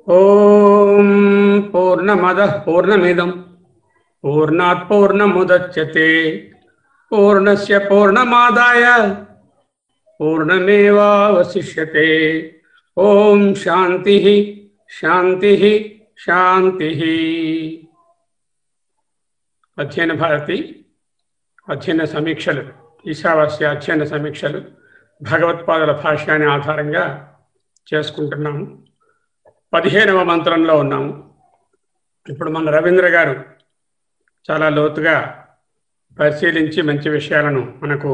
ఓం పూర్ణమదః పూర్ణమిదం పూర్ణాత్ పూర్ణముదచ్యతే పూర్ణస్య పూర్ణమాదాయ పూర్ణమేవావశిష్యతే. ఓం శాంతి శాంతి శాంతి. అధ్యయన భారతి అధ్యయన సమీక్షలు, ఈశావాస్య అధ్యయన సమీక్షలు భగవత్పాదుల భాష్యాన్ని ఆధారంగా చేసుకుంటున్నాము. 15వ మంత్రంలో ఉన్నాము. ఇప్పుడు మన రవీంద్ర గారు చాలా లోతుగా పరిశీలించి మంచి విషయాలను మనకు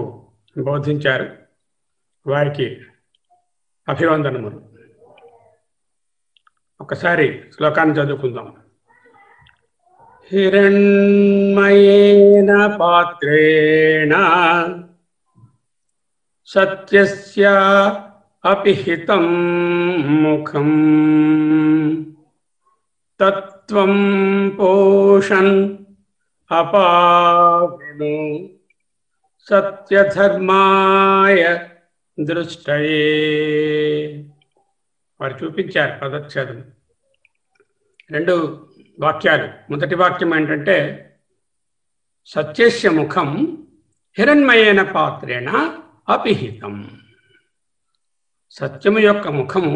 బోధించారు. వారికి అభివందనములు. ఒకసారి శ్లోకాన్ని చదువుకుందాం. హిరణ్మయేన పాత్రేణ సత్యస్య అపిహితం ముఖం తత్వం పోషన్ అపావృణు సత్యధర్మాయ దృష్టయే. వారు చూపించారు పదచ్ఛేదం. 2 వాక్యాలు. మొదటి వాక్యం ఏంటంటే సత్యస్య ముఖం హిరణ్మయేన పాత్రేణ అపిహితం. సత్యము యొక్క ముఖము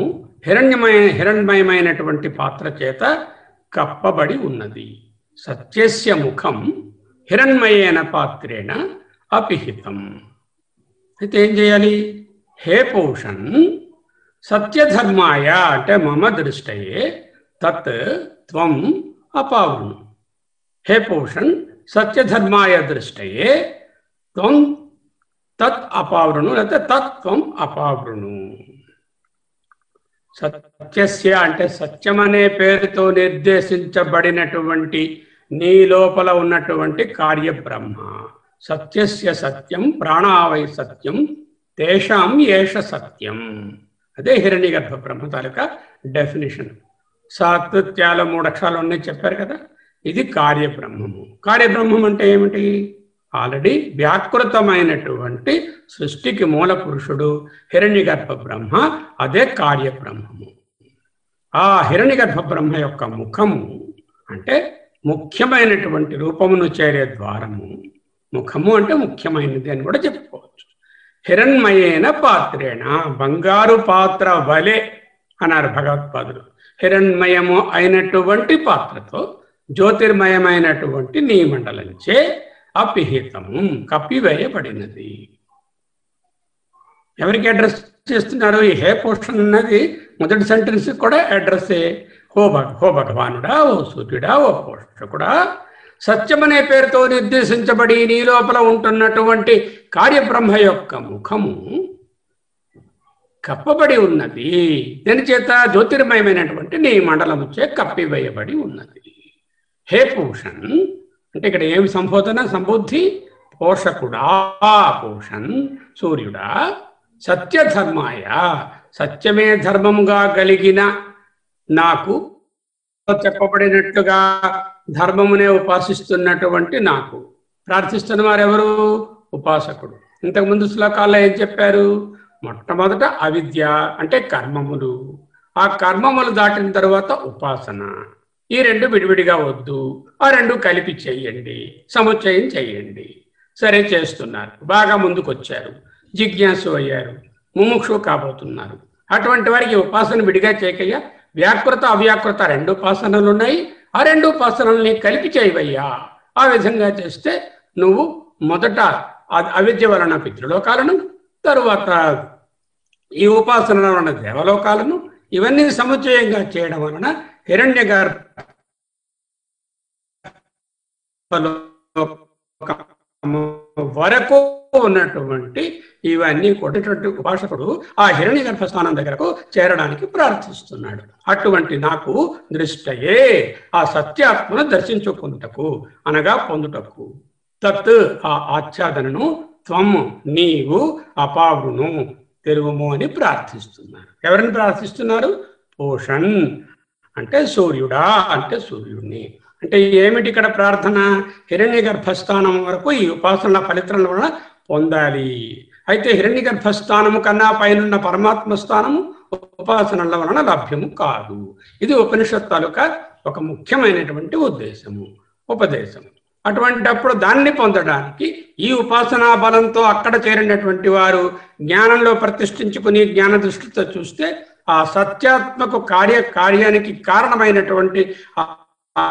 హిరణ్మయమైనటువంటి పాత్ర చేత కప్పబడి ఉన్నది. సత్యస్య ముఖం హిరణ్మయేన పాత్రేణ అపిహితం. అయితే ఏం చేయాలి? హే పూషన్ సత్యధర్మాయ అంటే మమ దృష్టయే తత్ త్వం అపావృణు. హే పూషన్ సత్యధర్మాయ దృష్టయే త్వం తత్ అపావృణు లేకపోతే తత్వం అపావృణు. సత్యస్య అంటే సత్యం అనే పేరుతో నిర్దేశించబడినటువంటి నీ లోపల ఉన్నటువంటి కార్యబ్రహ్మ. సత్యస్య సత్యం ప్రాణావై సత్యం తేషాం ఏష సత్యం. అదే హిరణ్యగర్భ బ్రహ్మ తాలూకా డెఫినేషన్. సాత్విత్యాల 3 అక్షరాలు ఉన్నాయి చెప్పారు కదా. ఇది కార్యబ్రహ్మము. కార్యబ్రహ్మం అంటే ఏమిటి? ఆల్రెడీ వ్యాకృతమైనటువంటి సృష్టికి మూల పురుషుడు హిరణ్యగర్భ బ్రహ్మ. అదే కార్యబ్రహ్మము. ఆ హిరణ్యగర్భ బ్రహ్మ యొక్క ముఖము అంటే ముఖ్యమైనటువంటి రూపమును చేరే ద్వారము. ముఖము అంటే ముఖ్యమైనది అని కూడా చెప్పుకోవచ్చు. హిరణ్మయేన పాత్రేణ బంగారు పాత్ర వలె అన్నారు భగవత్పాదులు. హిరణ్మయము అయినటువంటి పాత్రతో జ్యోతిర్మయమైనటువంటి నీ మండలంచే అపిహితము కప్పివేయబడినది. ఎవరికి అడ్రస్ చేస్తున్నారు? ఈ హే పోషన్ అన్నది మొదటి సెంటెన్స్ కూడా అడ్రస్సే. హో భగవానుడా, ఓ సూర్యుడా, ఓ పోషకుడా, సత్యమనే పేరుతో నిర్దేశించబడి నీ లోపల ఉంటున్నటువంటి కార్యబ్రహ్మ యొక్క ముఖము కప్పబడి ఉన్నది. దీని చేత జ్యోతిర్మయమైనటువంటి నీ మండలముచే కప్పివేయబడి ఉన్నది. హే పూషన్ అంటే ఇక్కడ ఏమి సంబోధన? సంబుద్ధి. పోషకుడా, పోషన్ సూర్యుడా, సత్యధర్మాయ సత్యమే ధర్మముగా కలిగిన నాకు చెప్పబడినట్లుగా ధర్మమునే ఉపాసిస్తున్నటువంటి నాకు. ప్రార్థిస్తున్న వారెవరు? ఉపాసకుడు. ఇంతకుముందు శ్లోకాల్లో ఏం చెప్పారు? మొట్టమొదట అవిద్య అంటే కర్మములు. ఆ కర్మములు దాటిన తర్వాత ఉపాసన. ఈ 2 విడివిడిగా వద్దు, ఆ 2 కలిపి చెయ్యండి, సముచ్చయం చెయ్యండి. సరే చేస్తున్నారు, బాగా ముందుకొచ్చారు, జిజ్ఞాసు అయ్యారు, ముముక్షు కాబోతున్నారు. అటువంటి వారికి ఉపాసన విడిగా చేయకయ్యా. వ్యాకృత అవ్యాకృత 2 ఉపాసనలు ఉన్నాయి. ఆ 2 ఉపాసనల్ని కలిపి చేయవయ్యా. ఆ విధంగా చేస్తే నువ్వు మొదట అవిద్య వలన పితృలోకాలను, తరువాత ఈ ఉపాసనల వలన దేవలోకాలను, ఇవన్నీ సముచ్చయంగా చేయడం వలన హిరణ్యగర్భ వరకు ఉన్నటువంటి ఇవన్నీ కొట్టేటువంటి ఉపాసకుడు ఆ హిరణ్యగర్భ స్థానం దగ్గరకు చేరడానికి ప్రార్థిస్తున్నాడు. అటువంటి నాకు దృష్టయే ఆ సత్యాత్మను దర్శించుకుంటకు అనగా పొందుటకు. తత్ ఆ ఆచ్ఛాదనను త్వం నీవు అపావృను తెరువుము అని ప్రార్థిస్తున్నారు. ఎవరిని ప్రార్థిస్తున్నారు? పోషన్ అంటే సూర్యుడా అంటే సూర్యుడిని. అంటే ఏమిటి ఇక్కడ ప్రార్థన? హిరణ్యగర్భస్థానం వరకు ఈ ఉపాసనల ఫలితాల వలన పొందాలి. అయితే హిరణ్యగర్భస్థానము కన్నా పైనున్న పరమాత్మ స్థానము ఉపాసనల వలన లభ్యము కాదు. ఇది ఉపనిషత్ తాలూకా ఒక ముఖ్యమైనటువంటి ఉద్దేశము, ఉపదేశం. అటువంటిప్పుడు దాన్ని పొందడానికి ఈ ఉపాసనా బలంతో అక్కడ చేరినటువంటి వారు జ్ఞానంలో ప్రతిష్ఠించుకుని జ్ఞాన దృష్టితో చూస్తే ఆ సత్యాత్మక కార్యానికి కారణమైనటువంటి ఆ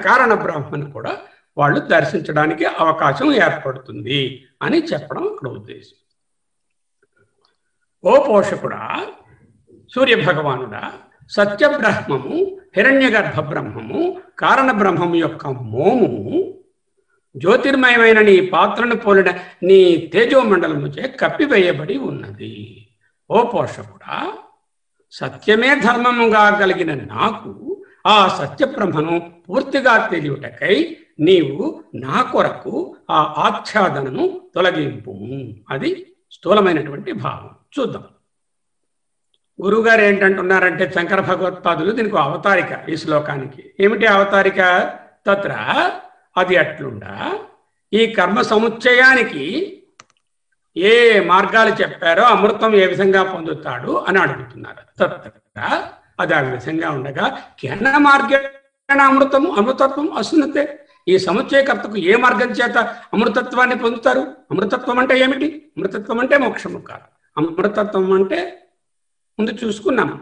కారణ బ్రహ్మను కూడా వాళ్ళు దర్శించడానికి అవకాశం ఏర్పడుతుంది అని చెప్పడం అక్కడ ఉద్దేశం. ఓ పోషకుడా, సూర్య భగవానుడా, సత్యబ్రహ్మము, హిరణ్య గర్భ బ్రహ్మము, కారణ బ్రహ్మము యొక్క మోము జ్యోతిర్మయమైన నీ పాత్రను పోలిన నీ తేజోమండలముచే కప్పివేయబడి ఉన్నది. ఓ పోషకుడా, సత్యమే ధర్మముగా కలిగిన నాకు ఆ సత్యబ్రహ్మను పూర్తిగా తెలియుటకై నీవు నా కొరకు ఆ ఆచ్ఛాదనను తొలగింపు. అది స్థూలమైనటువంటి భావం. చూద్దాం. గురువుగారు ఏంటంటున్నారంటే శంకర భగవత్పాదులు దీనికి అవతారిక ఈ శ్లోకానికి. ఏమిటి అవతారిక? తత్ర అది అట్లుండా ఈ కర్మ సముచ్చయానికి ఏ మార్గాలు చెప్పారో అమృతం ఏ విధంగా పొందుతాడు అని అడుగుతున్నారు. తత్ర అది ఆ విధంగా ఉండగా కేన మార్గేణ అమృతత్వం అశ్నుతే. ఈ సముచ్చయకర్తకు ఏ మార్గం చేత అమృతత్వాన్ని పొందుతారు? అమృతత్వం అంటే ఏమిటి? అమృతత్వం అంటే మోక్షము కాదు. అమృతత్వం అంటే ముందు చూసుకున్నాము,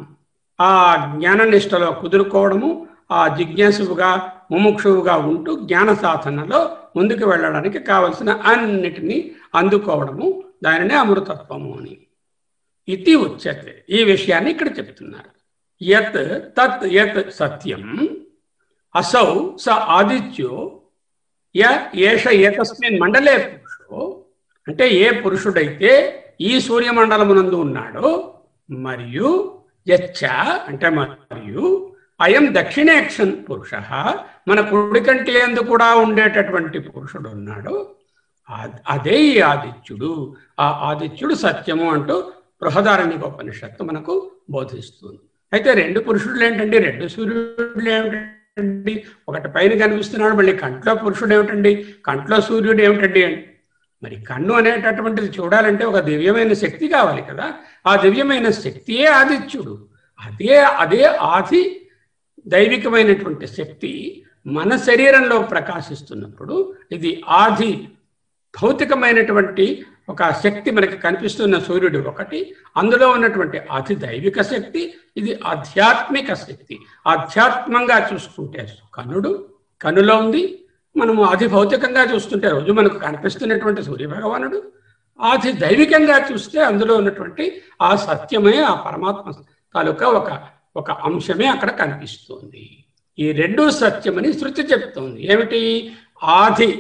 ఆ జ్ఞాన నిష్టలో కుదురుకోవడము, ఆ జిజ్ఞాసువుగా ముముక్షువుగా ఉంటూ జ్ఞాన సాధనలో ముందుకు వెళ్ళడానికి కావలసిన అన్నిటినీ అందుకోవడము, దానినే అమృతత్వము అని ఇది ఉచ్యతే. ఈ విషయాన్ని ఇక్కడ చెప్తున్నారు. యత్ తత్ యత్ సత్యం అసౌ స ఆదిత్యో ఏష ఏకస్మిన్ మండలే పురుషో. అంటే ఏ పురుషుడైతే ఈ సూర్యమండలమునందు ఉన్నాడో, మరియు యచ్చ అంటే మరియు అయం దక్షిణేక్షన్ పురుష, మన కుడి కంటి యందు కూడా ఉండేటటువంటి పురుషుడు ఉన్నాడు, అదే ఈ ఆదిత్యుడు. ఆ ఆదిత్యుడు సత్యము అంటూ బృహదారణ్యకోపనిషత్తు మనకు బోధిస్తుంది. అయితే రెండు పురుషుడులు ఏంటండి? రెండు సూర్యుడులు ఏమిటండి? ఒకటి పైన కనిపిస్తున్నాడు, మళ్ళీ కంట్లో పురుషుడు ఏమిటండి? కంట్లో సూర్యుడు ఏమిటండి? మరి కన్ను అనేటటువంటిది చూడాలంటే ఒక దివ్యమైన శక్తి కావాలి కదా. ఆ దివ్యమైన శక్తియే ఆదిత్యుడు. అదే ఆది దైవికమైనటువంటి శక్తి మన శరీరంలో ప్రకాశిస్తున్నప్పుడు ఇది ఆది భౌతికమైనటువంటి ఒక శక్తి మనకి కనిపిస్తున్న సూర్యుడు ఒకటి, అందులో ఉన్నటువంటి అతి దైవిక శక్తి ఇది ఆధ్యాత్మిక శక్తి. ఆధ్యాత్మంగా చూసుకుంటే కన్నులో ఉంది, మనము అతి భౌతికంగా చూస్తుంటే రోజు మనకు కనిపిస్తున్నటువంటి సూర్యభగవానుడు, ఆది దైవికంగా చూస్తే అందులో ఉన్నటువంటి ఆ సత్యమే, ఆ పరమాత్మ తాలూకా ఒక అంశమే అక్కడ కనిపిస్తుంది. ఈ రెండు సత్యమని శృతి చెప్తోంది. ఏమిటి? ఆది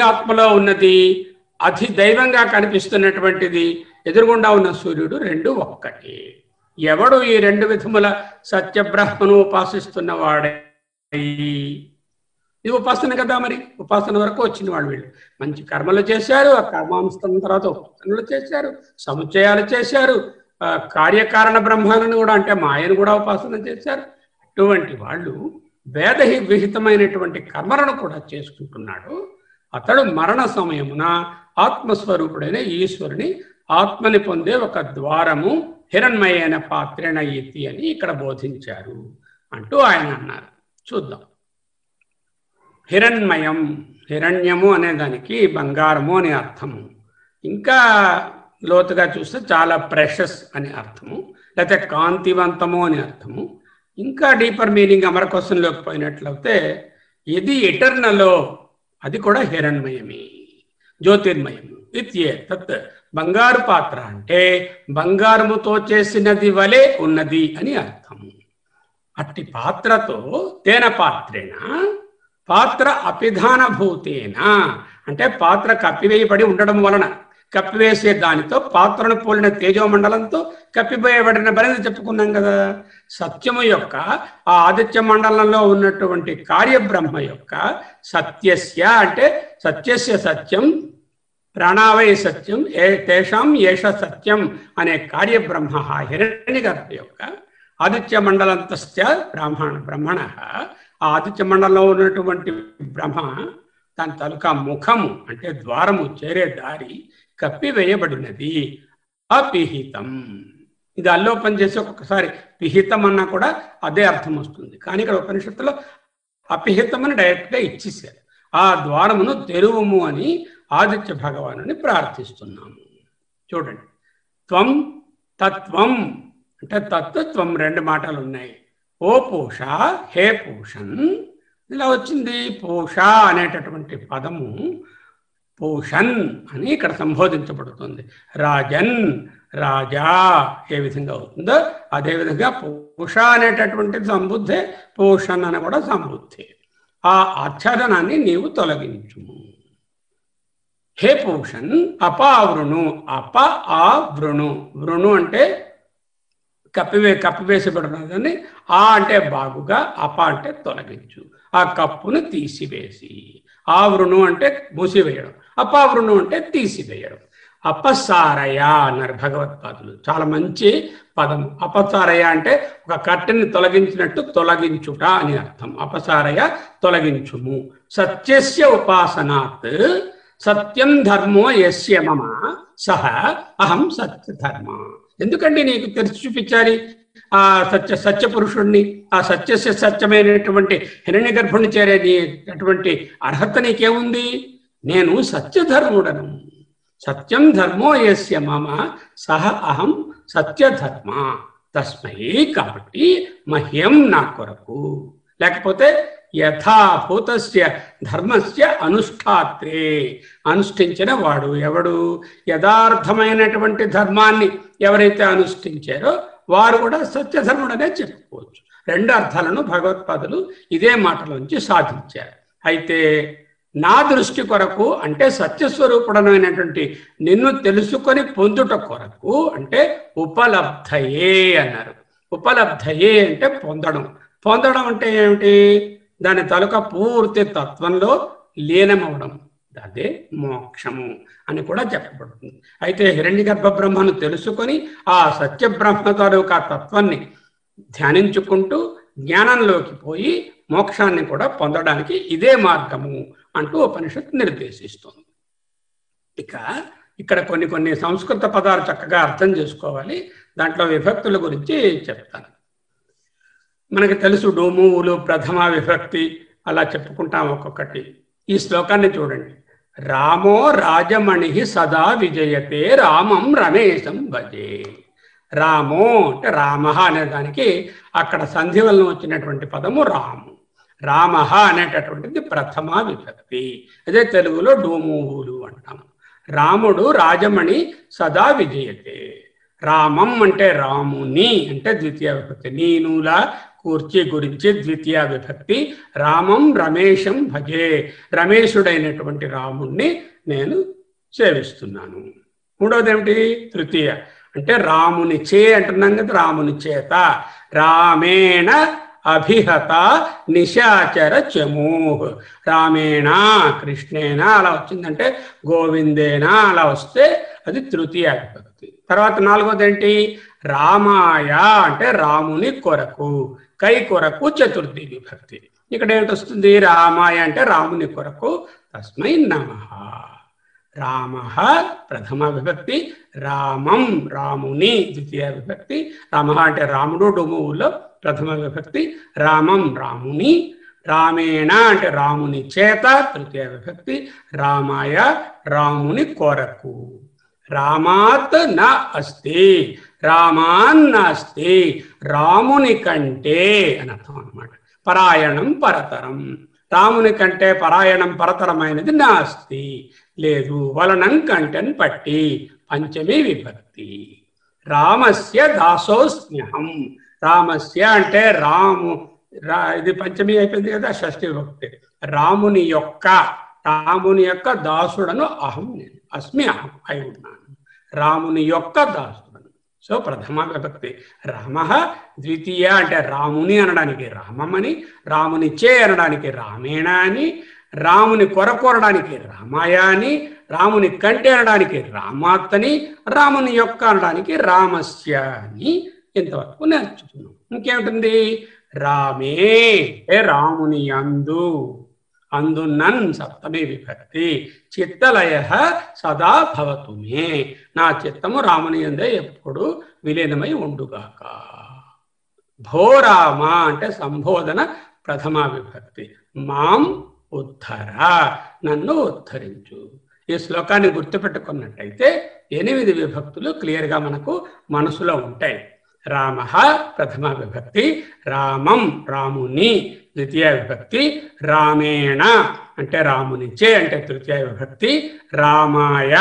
ఆత్మలో ఉన్నది, అతి దైవంగా కనిపిస్తున్నటువంటిది, ఎదురుగుండా ఉన్న సూర్యుడు, రెండు ఒక్కటి. ఎవడు ఈ రెండు విధముల సత్యబ్రహ్మను ఉపాసిస్తున్నవాడే, ఇది ఉపాసన కదా. మరి ఉపాసన వరకు వచ్చిన వాళ్ళు వీళ్ళు మంచి కర్మలు చేశారు, ఆ కర్మాంశం తర్వాత ఉపాసనలు చేశారు, సముచ్చయాలు చేశారు, కార్యకారణ బ్రహ్మాలను కూడా అంటే మాయను కూడా ఉపాసన చేశారు. అటువంటి వాళ్ళు వేద విహితమైనటువంటి కర్మలను కూడా చేసుకుంటున్నాడు. అతడు మరణ సమయమున ఆత్మస్వరూపుడైన ఈశ్వరుని ఆత్మని పొందే ఒక ద్వారము హిరణ్మయైన పాత్రేణ ఇతి అని ఇక్కడ బోధించారు అంటూ ఆయన అన్నారు. చూద్దాం. హిరణ్మయం, హిరణ్యము అనే దానికి బంగారము అని అర్థము. ఇంకా లోతుగా చూస్తే చాలా ప్రెషస్ అని అర్థము, లేకపోతే కాంతివంతము అని అర్థము. ఇంకా డీపర్ మీనింగ్ అమర క్వశ్చన్లోకి పోయినట్లయితే ఇది ఎటర్నలో, అది కూడా హిరణ్మయమే, జ్యోతిర్మయము. తత్ బంగారు పాత్ర అంటే బంగారముతో చేసినది వలె ఉన్నది అని అర్థము. అట్టి పాత్రతో తేన పాత్రేణ, పాత్ర అపిధానభూతేన అంటే పాత్ర కప్పివేయబడి ఉండడం వలన, కప్పివేసే దానితో పాత్రను పోలిన తేజోమండలంతో కప్పివేయబడిన బలిని చెప్పుకున్నాం కదా. సత్యము యొక్క ఆ ఆదిత్య మండలంలో ఉన్నటువంటి కార్యబ్రహ్మ యొక్క సత్యస్య అంటే సత్యస్య సత్యం ప్రాణావై సత్యం తేషాం ఏష సత్యం అనే కార్యబ్రహ్మ హిరణ్యగర్భ యొక్క ఆదిత్య మండలంతశ్చ బ్రహ్మణ, ఆ ఆదిత్య మండలంలో ఉన్నటువంటి బ్రహ్మ దాని తాలూకా ముఖము అంటే ద్వారము, చేరే దారి కప్పివేయబడినది. అపిహితం. ఇది అల్లోపం చేసి ఒక్కొక్కసారి పిహితం అన్నా కూడా అదే అర్థం వస్తుంది. కానీ ఇక్కడ ఉపనిషత్తులో అపిహితం అని డైరెక్ట్గా ఇచ్చేసారు. ఆ ద్వారమును తెరువుము అని ఆదిత్య భగవానుని ప్రార్థిస్తున్నాము. చూడండి, త్వం తత్వం అంటే తత్వం రెండు మాటలు ఉన్నాయి. ఓ పూష, హే పూషన్, ఇలా వచ్చింది. పూష అనేటటువంటి పదము పూషన్ అని ఇక్కడ సంబోధించబడుతుంది. రాజన్, రాజా ఏ విధంగా అవుతుందో అదేవిధంగా పూష అనేటటువంటి సంబుద్ధే, పూషన్ అని కూడా సంబుద్ధే. ఆ ఆచ్ఛాదనాన్ని నీవు తొలగించుము. హే పూషన్ అపావృణు, అప ఆ వృణు, వృణు అంటే కప్పివేసబడినదని, ఆ అంటే బాగుగా, అప అంటే తొలగించు, ఆ కప్పును తీసివేసి. ఆవృణు అంటే మూసివేయడం, అపావృణు అంటే తీసివేయడం. అపసారయ అన్నారు భగవత్పాదులు, చాలా మంచి పదం. అపసారయ అంటే ఒక కట్టెని తొలగించినట్టు తొలగించుట అని అర్థం. అపసారయ తొలగించుము. సత్యస్య ఉపాసనాత్ సత్యం ధర్మో యస్య మమ సహ అహం సత్యధర్మ. ఎందుకండి నీకు తెరిచి చూపించాలి ఆ సత్య పురుషుణ్ణి, ఆ సత్యమైనటువంటి హిరణ్య గర్భుణ్ణి చేరేది అటువంటి అర్హత నీకేముంది? నేను సత్యధర్ముడను. సత్యం ధర్మో యస్య మమ సహ అహం సత్యధర్మ తస్మై, కాబట్టి మహ్యం నా కొరకు, లేకపోతే యథాభూతస్య ధర్మస్య అనుష్ఠాత్రే, అనుష్ఠించిన వాడు ఎవడు? యథార్థమైనటువంటి ధర్మాన్ని ఎవరైతే అనుష్ఠించారో వారు కూడా సత్యధర్ముడనే చెప్పుకోవచ్చు. రెండు అర్థాలను భగవత్పాదులు ఇదే మాటలోంచి సాధించారు. అయితే నా దృష్టి కొరకు అంటే సత్యస్వరూపుడమైనటువంటి నిన్ను తెలుసుకొని పొందుట కొరకు అంటే ఉపలబ్ధయే అన్నారు. ఉపలబ్ధయే అంటే పొందడం. పొందడం అంటే ఏమిటి? దాని తాలూకా పూర్తి తత్వంలో లీనమవడం, అదే మోక్షము అని కూడా చెప్పబడుతుంది. అయితే హిరణ్య గర్భ బ్రహ్మను తెలుసుకొని ఆ సత్య బ్రహ్మ తాలూకా తత్వాన్ని ధ్యానించుకుంటూ జ్ఞానంలోకి పోయి మోక్షాన్ని కూడా పొందడానికి ఇదే మార్గము అంటూ ఉపనిషత్తు నిర్దేశిస్తుంది. ఇక ఇక్కడ కొన్ని సంస్కృత పదాలు చక్కగా అర్థం చేసుకోవాలి. దాంట్లో విభక్తుల గురించి చెప్తాను. మనకి తెలుసు డోమువులు, ప్రథమ విభక్తి అలా చెప్పుకుంటాం ఒక్కొక్కటి. ఈ శ్లోకాన్ని చూడండి. రామో రాజమణి సదా విజయతే రామం రమేశం భజే. రామో అంటే రామ అనే దానికి అక్కడ సంధి వలన వచ్చినటువంటి పదము రాము. రామ అనేటటువంటిది ప్రథమ విభక్తి. అదే తెలుగులో డోమువులు అంటాము. రాముడు రాజమణి సదా విజయతే. రామం అంటే రాముని అంటే ద్వితీయ విభక్తి. నీనులా కూర్చి గురించి ద్వితీయ విభక్తి. రామం రమేశం భజే, రమేశుడైనటువంటి రాముణ్ణి నేను సేవిస్తున్నాను. మూడవది ఏమిటి? తృతీయ అంటే రాముని చే అంటున్నాం కదా, రాముని చేత. రామేణ అభిహత నిశాచర చమూహ్. రామేణ కృష్ణేన అలా వచ్చిందంటే, గోవిందేన అలా వస్తే అది తృతీయ విభక్తి. తర్వాత నాలుగోది ఏంటి? రామాయ అంటే రాముని కొరకు, కై కొరకు చతుర్థి విభక్తి. ఇక్కడ ఏంటి వస్తుంది? రామాయ అంటే రాముని కొరకు, తస్మై నమః. రామ ప్రథమ విభక్తి, రామం రాముని ద్వితీయ విభక్తి. రామ అంటే రాముడు డొమువులో ప్రథమ విభక్తి, రామం రాముని. రామేణ అంటే రాముని చేత తృతీయ విభక్తి, రామాయ రాముని కొరకు. రామాత్ న అస్తి, రామాన్ నాస్తి, రాముని కంటే అని అర్థం అన్నమాట. పరాయణం పరతరం, రాముని కంటే పరాయణం పరతరమైనది నాస్తి, లేదు. వలనం కంటెన్ పట్టి పంచమి విభక్తి. రామస్య దాసోస్మ్యహం. రామస్య అంటే రాము, ఇది పంచమి అయిపోయింది కదా, షష్ఠి విభక్తి. రాముని యొక్క దాసుడను అహం, నేను అస్మి అహం అయి ఉన్నాను, రాముని యొక్క దాసుడను. సో ప్రథమ విభక్తి రామ. ద్వితీయ అంటే రాముని అనడానికి రామమని, రాముని చే అనడానికి రామేణ అని, రాముని కొరకు అనడానికి రామాయ అని, రాముని కంటే అనడానికి రామాతని, రాముని యొక్క అనడానికి రామస్య అని ఇంతవరకు నేర్చుకున్నాం. ఇంకేమిటి? రామే రాముని యందు. అందున్నన్ సప్తమి విభక్తి. చిత్తలయ సదా భవతు మే, నా చిత్తము రాముని యందే ఎప్పుడు విలీనమై ఉండుగాక. భో రామ అంటే సంబోధన ప్రథమ విభక్తి. మాం ఉద్ధర, నన్ను ఉద్ధరించు. ఈ శ్లోకాన్ని గుర్తుపెట్టుకున్నట్టయితే 8 విభక్తులు క్లియర్గా మనకు మనసులో ఉంటాయి. రామ ప్రథమ విభక్తి, రామం రాముని ద్వితీయ విభక్తి, రామేణ అంటే రామునిచే అంటే తృతీయ విభక్తి, రామాయ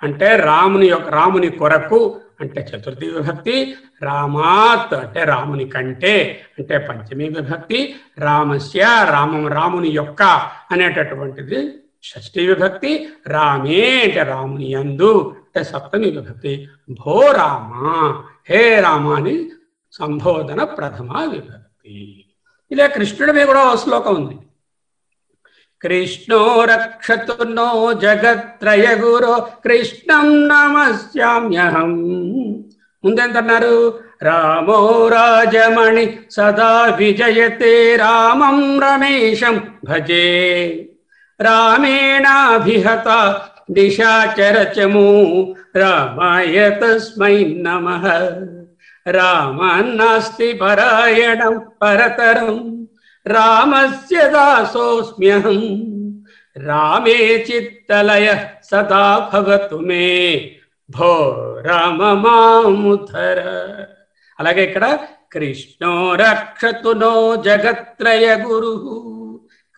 అంటే రాముని కొరకు అంటే చతుర్థి విభక్తి, రామాత్ అంటే రాముని కంటే అంటే పంచమి విభక్తి, రామస్య రాముని యొక్క అనేటటువంటిది షష్ఠి విభక్తి, రామే అంటే రాముని యందు అంటే సప్తమి విభక్తి, భో రామ హే రామ అని సంబోధన ప్రథమ విభక్తి. ఇలా కృష్ణుడి మీద కూడా ఒక శ్లోకం ఉంది. కృష్ణో రక్షతు నో జగత్రయ గురో కృష్ణం నమస్యామ్యహం. ముందెంతన్నారు? రామో రాజమణి సదా విజయతే రామం రమేశం భజే, రామేణాభిహత నిశాచరచము రామాయ తస్మై నమః. రామన్నాస్తి పరాయణం పరతరం రామస్య దాసోస్మ్యహం, రామే చిత్తలయ సదా భవతు మే, భో రామ మాముద్ధర. అలాగే ఇక్కడ కృష్ణో రక్షతు నో జగత్రయ గురు,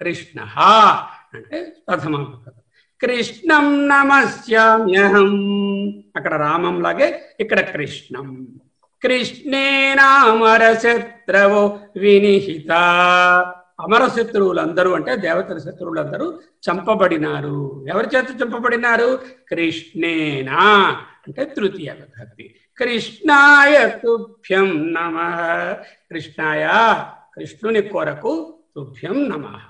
కృష్ణ అంటే ప్రథమ విభక్తి, కృష్ణం నమస్యామ్యహం. అక్కడ రామం లాగే ఇక్కడ కృష్ణం. కృష్ణేనామరశత్రవో వినిహిత, అమరశత్రువులందరూ అంటే దేవతల శత్రువులందరూ చంపబడినారు. ఎవరి చేత చంపబడినారు? కృష్ణేనా అంటే తృతీయ విభక్తి. కృష్ణాయ తుభ్యం నమః, కృష్ణాయ కృష్ణుని కొరకు తుభ్యం నమః.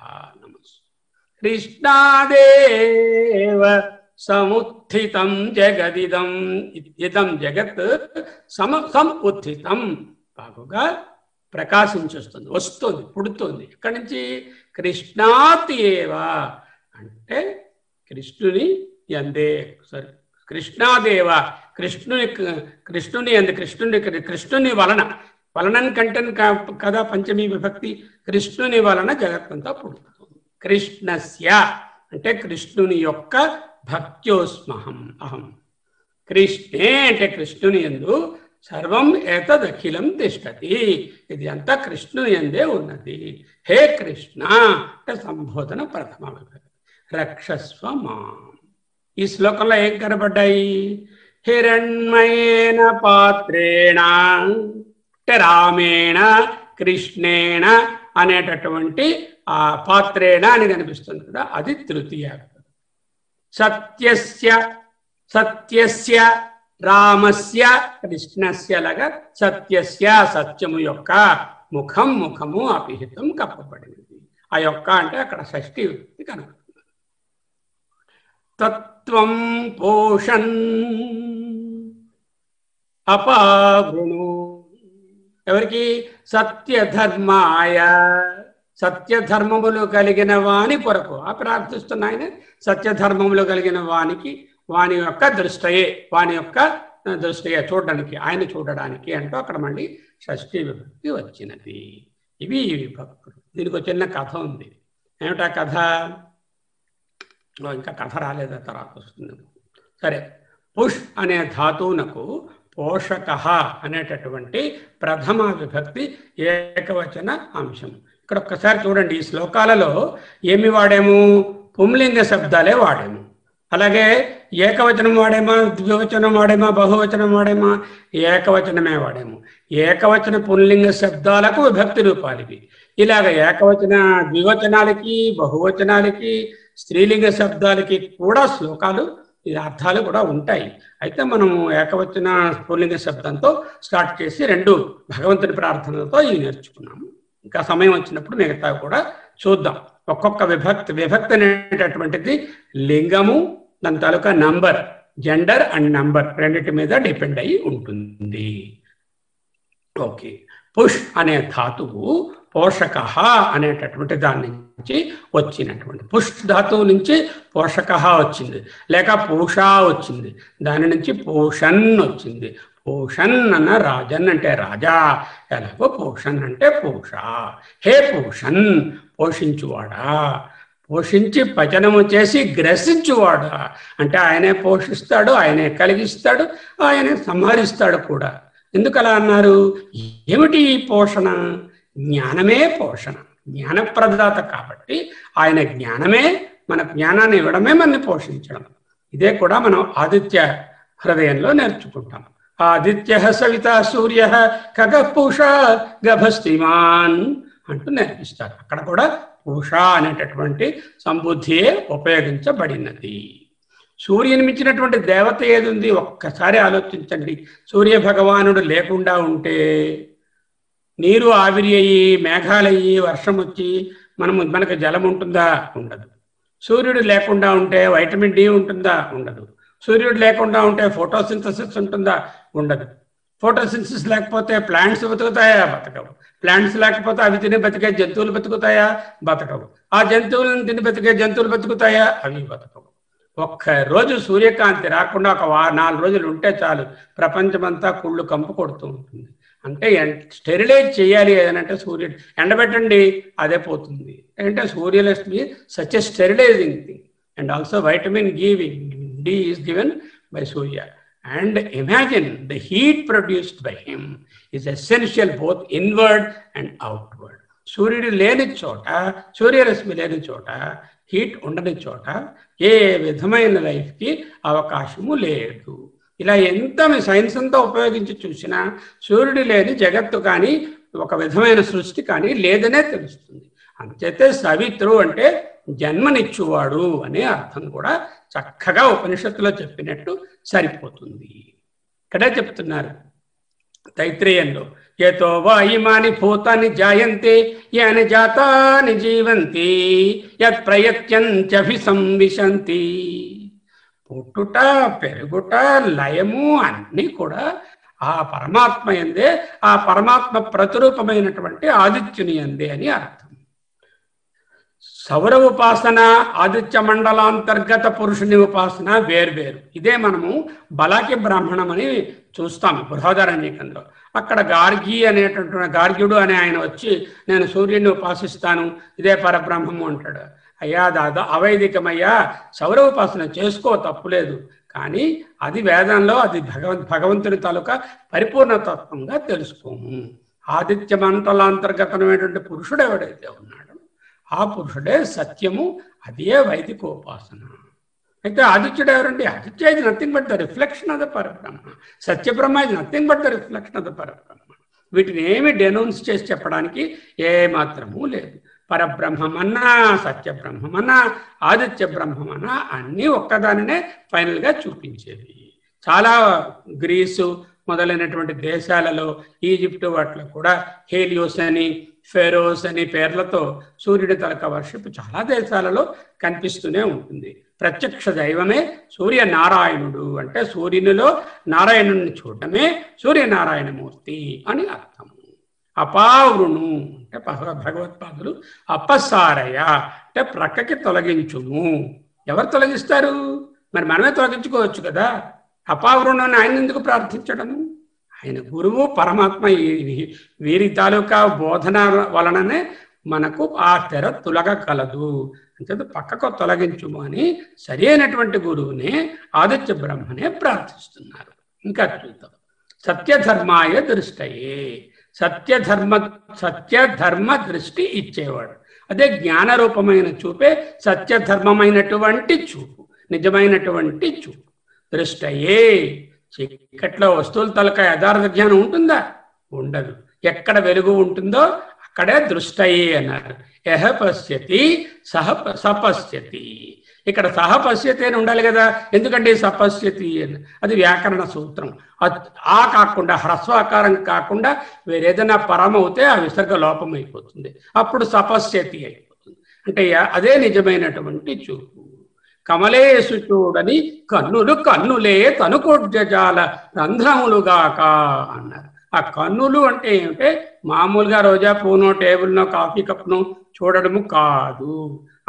కృష్ణాదేవ సముత్థితం జగదిదం, ఇదం జగత్ సముత్థితం బాగుగా ప్రకాశించొస్తుంది, వస్తుంది, పుడుతుంది. ఇక్కడి నుంచి కృష్ణాత్ ఏవ అంటే కృష్ణుని యందే, సారీ కృష్ణాదేవ కృష్ణుని వలనని కంటే కదా పంచమి విభక్తి, కృష్ణుని వలన జగత్తంతా పుడుతుంది. కృష్ణస్య అంటే కృష్ణుని యొక్క భక్త్యోస్మహం అహం. కృష్ణే అంటే కృష్ణుని యందు సర్వం ఏతదఖిలం తిష్టతి, ఇది అంతా కృష్ణుని యందే ఉన్నది. హే కృష్ణ అంటే సంబోధన ప్రథమ విభక్తి. రక్షస్వ మాం. ఈ శ్లోకంలో ఏం కనబడ్డాయి? హిరణ్మయేన పాత్రేణ అంటే రామేణ కృష్ణేణ అనేటటువంటి ఆ పాత్రేణ అని కనిపిస్తుంది కదా, అది తృతీయ. సత్యస్య రామస్య కృష్ణస్య లాగా సత్యస్య సత్యము యొక్క ముఖము అపిహితం కప్పబడినది. ఆ యొక్క అంటే అక్కడ షష్ఠి విభక్తి కనబడుతుంది. తత్వం పోషణ్ అపావృణు, ఎవరికి? సత్యధర్మాయ, సత్యధర్మములు కలిగిన వాని కొరకు ప్రార్థిస్తున్న ఆయన. సత్యధర్మములు కలిగిన వాని యొక్క దృష్టయే చూడడానికి, ఆయన చూడడానికి అంటూ అక్కడ మళ్ళీ షష్ఠి విభక్తి వచ్చినది. ఇవి విభక్తులు. దీనికి చిన్న కథ ఉంది. ఏమిటా కథ? ఇంకా కథ రాలేదా, తర్వాత వస్తుంది. సరే, పుష్ అనే ధాతువునకు పోషక అనేటటువంటి ప్రథమ విభక్తి ఏకవచన అంశం. ఇక్కడ ఒక్కసారి చూడండి, ఈ శ్లోకాలలో ఏమి వాడాము? పుంలింగ శబ్దాలే వాడాము. అలాగే ఏకవచనం వాడేమా, ద్వివచనం వాడేమా, బహువచనం వాడేమా? ఏకవచనమే వాడాము. ఏకవచన పుంలింగ శబ్దాలకు విభక్తి రూపాలు ఇవి. ఇలాగ ఏకవచన ద్వివచనాలకి, బహువచనాలకి, స్త్రీలింగ శబ్దాలకి కూడా శ్లోకాలు, అర్థాలు కూడా ఉంటాయి. అయితే మనము ఏకవచన పుల్లింగ శబ్దంతో స్టార్ట్ చేసి 2 భగవంతుని ప్రార్థనలతో ఇవి నేర్చుకున్నాము. ఇంకా సమయం వచ్చినప్పుడు మిగతా కూడా చూద్దాం. ఒక్కొక్క విభక్తి అనేటటువంటిది లింగము, దాని తాలూకా నంబర్, జెండర్ అండ్ నంబర్ రెండింటి మీద డిపెండ్ అయి ఉంటుంది. ఓకే, పుష్ అనే ధాతువు పోషక అనేటటువంటి దాని నుంచి వచ్చినటువంటి పుష్ ధాతువు నుంచి పోషక వచ్చింది, లేక పూషా వచ్చింది, దాని నుంచి పోషన్ వచ్చింది. పోషన్ అన్న రాజన్ అంటే రాజా, ఎలాగో పోషన్ అంటే పూష. హే పూషన్, పోషించువాడా, పోషించి పచనము చేసి గ్రసించువాడా అంటే ఆయనే పోషిస్తాడు, ఆయనే కలిగిస్తాడు, ఆయనే సంహరిస్తాడు కూడా. ఎందుకు అలా అన్నారు? ఏమిటి ఈ పోషణ? జ్ఞానమే పోషణ, జ్ఞానప్రదాత కాబట్టి ఆయన జ్ఞానమే, మన జ్ఞానాన్ని ఇవ్వడమే మనని పోషించడం. ఇదే కూడా మనం ఆదిత్య హృదయంలో నేర్చుకుంటాం. ఆదిత్య సవిత సూర్య ఖగః పూషా గభస్తిమాన్ అంటూ నేర్పిస్తారు. అక్కడ కూడా పూషా అనేటటువంటి సంబుద్ధియే ఉపయోగించబడినది. సూర్యుని మించినటువంటి దేవత ఏది ఉంది? ఒక్కసారి ఆలోచించండి. సూర్య భగవానుడు లేకుండా ఉంటే నీరు ఆవిరి అయ్యి, మేఘాలయ్యి, వర్షం వచ్చి మనకు జలం ఉంటుందా? ఉండదు. సూర్యుడు లేకుండా ఉంటే వైటమిన్ డి ఉంటుందా? ఉండదు. సూర్యుడు లేకుండా ఉంటే ఫోటోసింథసిస్ ఉంటుందా? ఉండదు. ఫోటోసింథసిస్ లేకపోతే ప్లాంట్స్ బతుకుతాయా? బతకవు. ప్లాంట్స్ లేకపోతే అవి తిని బతికే జంతువులు బతుకుతాయా? బతకవు. ఆ జంతువులను తిని బతికే జంతువులు బతుకుతాయా? అవి బతకవు. ఒక్కరోజు సూర్యకాంతి రాకుండా ఒక 4 రోజులు ఉంటే చాలు, ప్రపంచమంతా కుళ్ళు కంపు కొడుతూ ఉంటుంది. అంటే స్టెరిలైజ్ చేయాలి ఏదనంటే సూర్యుడు ఎండబెట్టండి, అదే పోతుంది. అంటే సూర్యరశ్మి such a sterilising thing. And also vitamin D is given by Surya. And imagine the heat produced by him is essential both inward and outward. సూర్యుడు లేని చోట, సూర్యరశ్మి లేని చోట, హీట్ ఉండని చోట ఏ విధమైన లైఫ్కి అవకాశము లేదు. ఇలా ఎంత సైన్స్ అంతా ఉపయోగించి చూసినా సూర్యుడు లేని జగత్తు కానీ ఒక విధమైన సృష్టి కానీ లేదనే తెలుస్తుంది. అంచేతే సవిత్రు అంటే జన్మనిచ్చువాడు అనే అర్థం కూడా చక్కగా ఉపనిషత్తులో చెప్పినట్టు సరిపోతుంది. ఇక్కడే చెప్తున్నారు తైత్రేయంలో, యతో వా ఇమాని భూతాని జాయంతే యాని జాతాని జీవంతి యత్ ప్రయత్యంత్యభిసంవిశంతి. పుట్టుట, పెరుగుట, లయము అన్నీ కూడా ఆ పరమాత్మ యందే, ఆ పరమాత్మ ప్రతిరూపమైనటువంటి ఆదిత్యుని యందే అని అర్థం. సౌర ఉపాసన, ఆదిత్య మండలాంతర్గత పురుషుని ఉపాసన వేర్వేరు. ఇదే మనము బలాకి బ్రాహ్మణం అని చూస్తాము బృహదారణ్యకంలో. అక్కడ గార్గి అనేటటువంటి గార్గ్యుడు అనే ఆయన వచ్చి నేను సూర్యుడిని ఉపాసిస్తాను, ఇదే పరబ్రహ్మము అంటాడు. అయ్యా దాదా అవైదికమయ్యా, సౌర ఉపాసన చేసుకో, తప్పులేదు. కానీ అది వేదంలో అది భగవంతుని తాలూకా పరిపూర్ణతత్వంగా తెలుసుకోము. ఆదిత్య మండలాంతర్గతమైనటువంటి పురుషుడు ఎవడైతే ఉన్నాడు ఆ పురుషుడే సత్యము, అదే వైదికోపాసన. అయితే ఆదిత్యుడు ఎవరండి? Aditya is nothing but the reflection of the Parabrahma. Satyabrahma is nothing but the reflection of the Parabrahma. వీటిని ఏమి డెనౌన్స్ చేసి చెప్పడానికి ఏ మాత్రము లేదు. పరబ్రహ్మమన్నా, సత్యబ్రహ్మమన్నా, ఆదిత్య బ్రహ్మమన్నా అన్నీ ఒక్కదానినే ఫైనల్గా చూపించేవి. చాలా గ్రీసు మొదలైనటువంటి దేశాలలో, ఈజిప్టు వాటిలో కూడా హేలియోస్ అని, ఫెరోస్ అని పేర్లతో సూర్యుడి తలక వర్షిప్ చాలా దేశాలలో కనిపిస్తూనే ఉంటుంది. ప్రత్యక్ష దైవమే సూర్యనారాయణుడు. అంటే సూర్యునిలో నారాయణుని చూడటమే సూర్యనారాయణమూర్తి అని అర్థము. అపావృణు అంటే భగవత్పాదులు అపసారయ అంటే ప్రక్కకి తొలగించుము. ఎవరు తొలగిస్తారు? మరి మనమే తొలగించుకోవచ్చు కదా. అపావృణు అని ఆయన ఎందుకు ప్రార్థించడము? ఆయన గురువు పరమాత్మ, వీరి తాలూకా బోధన వలననే మనకు ఆ తెర తొలగగలదు. అంటే పక్కకు తొలగించుము అని సరి అయినటువంటి గురువునే ఆదిత్య బ్రహ్మనే ప్రార్థిస్తున్నారు. ఇంకా చూద్దాం. సత్యధర్మాయ దృష్టయే, సత్యధర్మ దృష్టి ఇచ్చేవాడు. అదే జ్ఞానరూపమైన చూపే సత్యధర్మమైనటువంటి చూపు, నిజమైనటువంటి చూపు. దృష్టయే, చీకట్లో వస్తువుల తలక యథార్థ జ్ఞానం ఉంటుందా? ఉండదు. ఎక్కడ వెలుగు ఉంటుందో అక్కడే దృష్టయే అన్నారు. యహ పశ్యతి సపశ్యతి. ఇక్కడ సహపశ్యతి అని ఉండాలి కదా. ఎందుకంటే సపశ్యతి అని అది వ్యాకరణ సూత్రం. ఆ కాకుండా హ్రస్వాకారం కాకుండా వేరేదైనా పరమవుతే ఆ విసర్గ లోపం అయిపోతుంది, అప్పుడు సపశ్యతి అయిపోతుంది. అంటే అదే నిజమైనటువంటి చూపు. కమలేసు చూడని కన్నులు కన్నులే తనుకోడ్జాల రంధ్రములుగాక అన్నారు. ఆ కన్నులు అంటే ఏమిటే మామూలుగా రోజా పువ్వునో టేబుల్నో కాఫీ కప్ను చూడడము కాదు.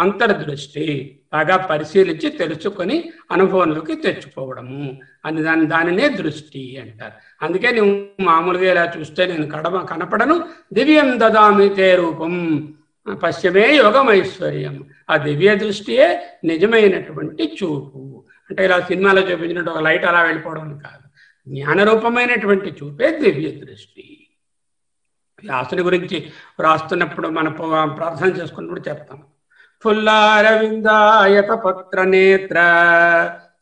అంతర్దృష్టి, బాగా పరిశీలించి తెలుసుకొని అనుభవంలోకి తెచ్చుకోవడము అని దానినే దృష్టి అంటారు. అందుకే నువ్వు మామూలుగా ఇలా చూస్తే నేను కనపడను, దివ్యం దదామి తే రూపం పశ్చిమే యోగమైశ్వర్యం. ఆ దివ్య దృష్టియే నిజమైనటువంటి చూపు. అంటే ఇలా సినిమాలో చూపించినట్టు ఒక లైట్ అలా వెళ్ళిపోవడం కాదు, జ్ఞానరూపమైనటువంటి చూపే దివ్య దృష్టి. వ్యాసుని గురించి రాస్తున్నప్పుడు మనం ప్రార్థన చేసుకున్నప్పుడు చెప్తాం, ఫుల్లారవిందాయత పత్ర నేత్ర,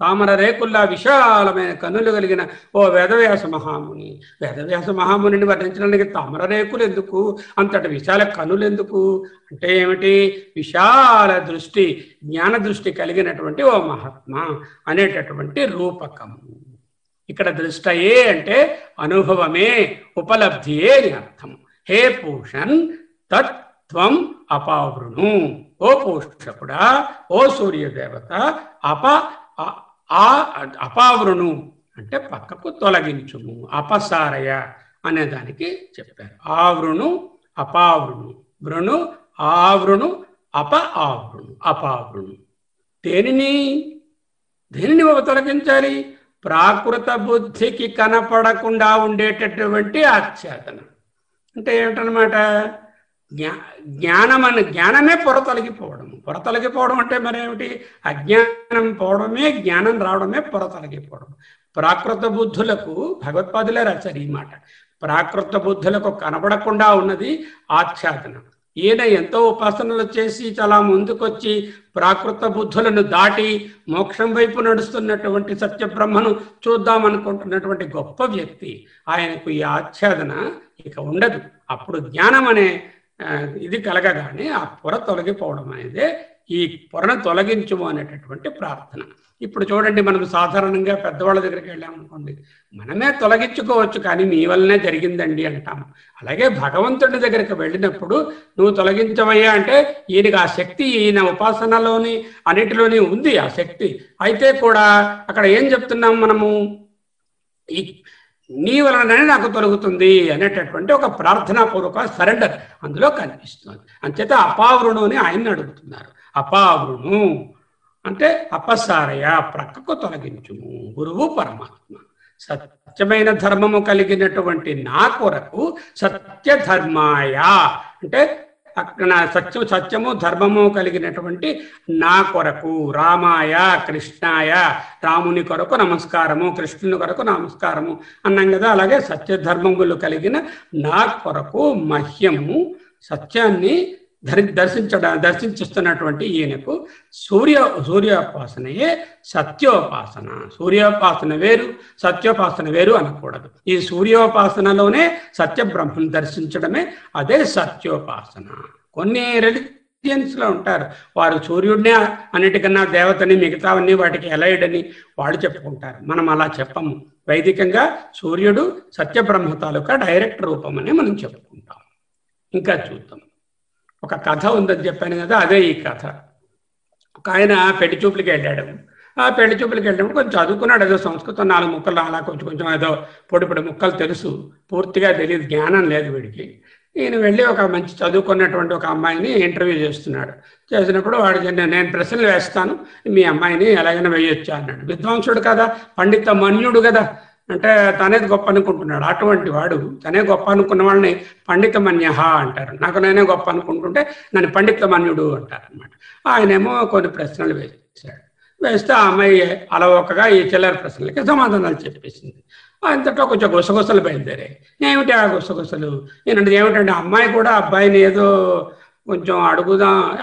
తామర రేకుల్లా విశాలమైన కన్నులు కలిగిన ఓ వేదవ్యాస మహాముని. వేదవ్యాస మహామునిని వర్ణించడానికి తామర రేకులు ఎందుకు, అంతటి విశాల కన్నులు ఎందుకు అంటే ఏమిటి? విశాల దృష్టి, జ్ఞాన దృష్టి కలిగినటువంటి ఓ మహాత్మా అనేటటువంటి రూపకము. ఇక్కడ దృష్టయే అంటే అనుభవమే, ఉపలబ్ధియే అని అర్థం. హే పూషన్ తత్వం అపావృణు, ఓ పోషకుడా, ఓ సూర్యదేవత, అపావృణు అంటే పక్కకు తొలగించుము, అపసారయ అనే దానికి చెప్పారు. ఆవృణు అపావృణు, వృణు ఆవృణు, ఆవృణు అపావృణు. దేనిని తొలగించాలి? ప్రాకృత బుద్ధికి కనపడకుండా ఉండేటటువంటి ఆచ్ఛాదన. అంటే ఏమిటనమాట? జ్ఞానమే పొర తొలగిపోవడం అంటే మరేమిటి? అజ్ఞానం పోవడమే, జ్ఞానం రావడమే పొర తొలగిపోవడం. ప్రాకృత బుద్ధులకు భగవత్పాదులే రాశారు ఈ మాట. ప్రాకృత బుద్ధులకు కనబడకుండా ఉన్నది ఆచ్ఛాదన. ఈయన ఎంతో ఉపాసనలు చేసి చాలా ముందుకొచ్చి ప్రాకృత బుద్ధులను దాటి మోక్షం వైపు నడుస్తున్నటువంటి సత్యబ్రహ్మను చూద్దామనుకుంటున్నటువంటి గొప్ప వ్యక్తి. ఆయనకు ఈ ఆచ్ఛాదన ఇక ఉండదు. అప్పుడు జ్ఞానం అనే ఇది కలగగానే ఆ పొర తొలగిపోవడం అనేదే ఈ పొరను తొలగించుము అనేటటువంటి ప్రార్థన. ఇప్పుడు చూడండి, మనం సాధారణంగా పెద్దవాళ్ళ దగ్గరికి వెళ్ళామనుకోండి, మనమే తొలగించుకోవచ్చు, కానీ మీ వల్లనే జరిగిందండి అంటాము. అలాగే భగవంతుడి దగ్గరికి వెళ్ళినప్పుడు నువ్వు తొలగించవయ్యా అంటే ఈయనకి ఆ శక్తి, ఈయన ఉపాసనలోని అన్నిటిలోని ఉంది ఆ శక్తి. అయితే కూడా అక్కడ ఏం చెప్తున్నాం మనము? ఈ నీ వలననే నాకు తొలగుతుంది అనేటటువంటి ఒక ప్రార్థనాపూర్వక సరెండర్ అందులో కనిపిస్తుంది. అంచేత అపావృణు అని ఆయన్ని అడుగుతున్నారు. అపావృణు అంటే అపసారయ, ప్రక్కకు తొలగించుము. గురువు పరమాత్మ. సత్యమైన ధర్మము కలిగినటువంటి నా కొరకు సత్యధర్మాయ అంటే అక్కడ సత్యము ధర్మము కలిగినటువంటి నా కొరకు, రామాయ కృష్ణాయ, రాముని కొరకు నమస్కారము, కృష్ణుని కొరకు నమస్కారము అన్నాం కదా. అలాగే సత్యధర్మములు కలిగిన నా కొరకు మహ్యము, సత్యాన్ని దర్శించుస్తున్నటువంటి ఈయనకు సూర్యోపాసనయే సత్యోపాసన. సూర్యోపాసన వేరు, సత్యోపాసన వేరు అనకూడదు. ఈ సూర్యోపాసనలోనే సత్యబ్రహ్మను దర్శించడమే అదే సత్యోపాసన. కొన్ని రిలీజియన్స్లో ఉంటారు, వారు సూర్యుడినే అన్నిటికన్నా దేవతని, మిగతావన్నీ వాటికి ఎలైడని వాళ్ళు చెప్పుకుంటారు. మనం అలా చెప్పము. వైదికంగా సూర్యుడు సత్యబ్రహ్మ తాలూకా డైరెక్ట్ రూపం అని మనం చెప్పుకుంటాం. ఇంకా చూద్దాం. ఒక కథ ఉందని చెప్పాను కదా, అదే ఈ కథ. ఒక ఆయన పెళ్లి చూపులకి వెళ్ళాడు. ఆ పెళ్లి చూపులకి వెళ్ళినప్పుడు కొంచెం చదువుకున్నాడు, ఏదో సంస్కృతం 4 ముక్కలు అలా కొంచెం ఏదో పొడి ముక్కలు తెలుసు, పూర్తిగా తెలియదు, జ్ఞానం లేదు వీడికి. ఈయన వెళ్ళి ఒక మంచి చదువుకున్నటువంటి ఒక అమ్మాయిని ఇంటర్వ్యూ చేస్తున్నాడు. చేసినప్పుడు వాడికి నేను ప్రశ్నలు వేస్తాను, మీ అమ్మాయిని ఎలాగైనా వేయొచ్చా అన్నాడు. విద్వాంసుడు కదా, పండిత మన్యుడు కదా, అంటే తనేది గొప్ప అనుకుంటున్నాడు. అటువంటి వాడు తనే గొప్ప అనుకున్న వాళ్ళని పండిత మన్యహ అంటారు. నాకు నేనే గొప్ప అనుకుంటుంటే నన్ను పండిత మన్యుడు అంటారు అనమాట. ఆయనేమో కొన్ని ప్రశ్నలు వేశాడు. వేస్తే ఆ అమ్మాయి అలవోకగా ఈ చిల్లర ప్రశ్నలకి సమాధానాలు చెప్పేసింది. అంతటా కొంచెం గుసగుసలు బయలుదేరాయి. ఏమిటి ఆ గుసగుసలు? నేనంటే ఏమిటంటే అమ్మాయి కూడా అబ్బాయిని ఏదో కొంచెం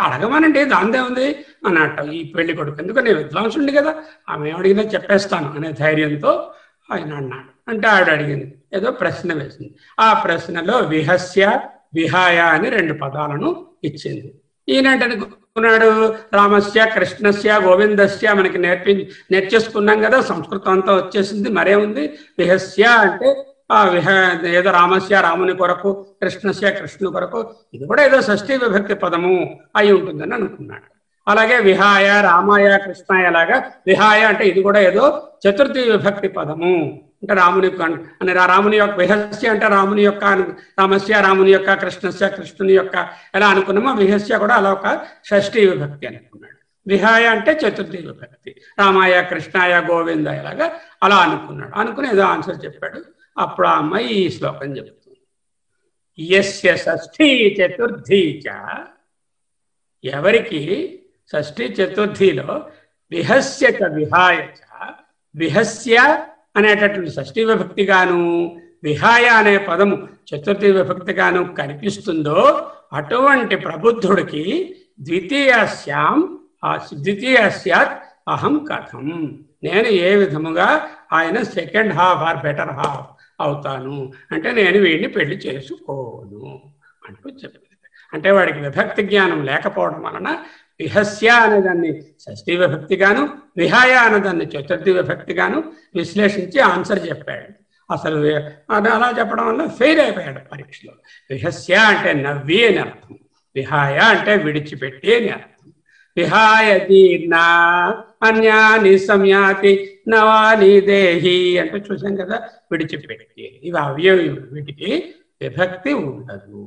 అడగమనండి, దాందే ఉంది అన్నట్టు ఈ పెళ్లి కొడుకు. ఎందుకంటే విద్వాంసుండి కదా, ఆమె ఏమడిగినా చెప్పేస్తాను అనే ధైర్యంతో ఆయన అన్నాడు. అంటే ఆవిడ అడిగింది, ఏదో ప్రశ్న వేసింది. ఆ ప్రశ్నలో విహస్య విహాయ అని 2 పదాలను ఇచ్చింది. ఈయనంటున్నాడు, రామస్య కృష్ణస్య గోవిందస్య మనకి నేర్చేసుకున్నాం కదా, సంస్కృతం అంతా వచ్చేసింది, మరేముంది? విహస్య అంటే ఏదో రామస్య రాముని కొరకు, కృష్ణస్య కృష్ణుని కొరకు, ఇది కూడా ఏదో షష్ఠీ విభక్తి పదము అయి ఉంటుందని అనుకున్నాడు. అలాగే విహాయ రామాయ కృష్ణాయ లాగా విహాయ అంటే ఇది కూడా ఏదో చతుర్థి విభక్తి పదము, అంటే రాముని అని రాముని యొక్క విహస్య అంటే రాముని యొక్క రామస్య రాముని యొక్క కృష్ణస్య కృష్ణుని యొక్క ఎలా అనుకున్నామో విహస్య కూడా అలా ఒక షష్ఠీ విభక్తి అనుకున్నాడు. విహాయ అంటే చతుర్థి విభక్తి, రామాయ కృష్ణాయ గోవింద ఇలాగా అలా అనుకున్నాడు. అనుకుని ఏదో ఆన్సర్ చెప్పాడు. అప్పుడు ఆ అమ్మాయి ఈ శ్లోకం చెప్తుంది. యస్య షష్ఠీ చతుర్థీ చ, ఎవరికి షష్ఠీ చతుర్థిలో విహస్య చ విహాయ చ, విహస్య అనేటటువంటి షష్ఠీ విభక్తిగాను విహాయ అనే పదము చతుర్థి విభక్తిగాను కనిపిస్తుందో అటువంటి ప్రబుద్ధుడికి ద్వితీయస్యాత్ అహం కథం, నేను ఏ విధముగా ఆయన second half or better half అవుతాను అంటే నేను వీడిని పెళ్లి చేసుకోను అంటూ చెప్పింది. అంటే వాడికి విభక్తి జ్ఞానం లేకపోవడం వలన విహస్య అనేదాన్ని షష్ఠీ విభక్తిగాను విహాయ అనేదాన్ని చతుర్థి విభక్తిగాను విశ్లేషించి ఆన్సర్ చెప్పాడు. అసలు అలా చెప్పడం వల్ల ఫెయిల్ అయిపోయాడు పరీక్షలో. విహస్య అంటే నవ్వి అని అర్థం, విహాయ అంటే విడిచిపెట్టి అని అర్థం. విహాయ జీర్ణ అన్యాని సంయాతి నవాని దేహి అంటే చూసాం కదా, విడిచిపెట్టి. ఇవి అవ్యయం, వీటికి విభక్తి ఉండదు.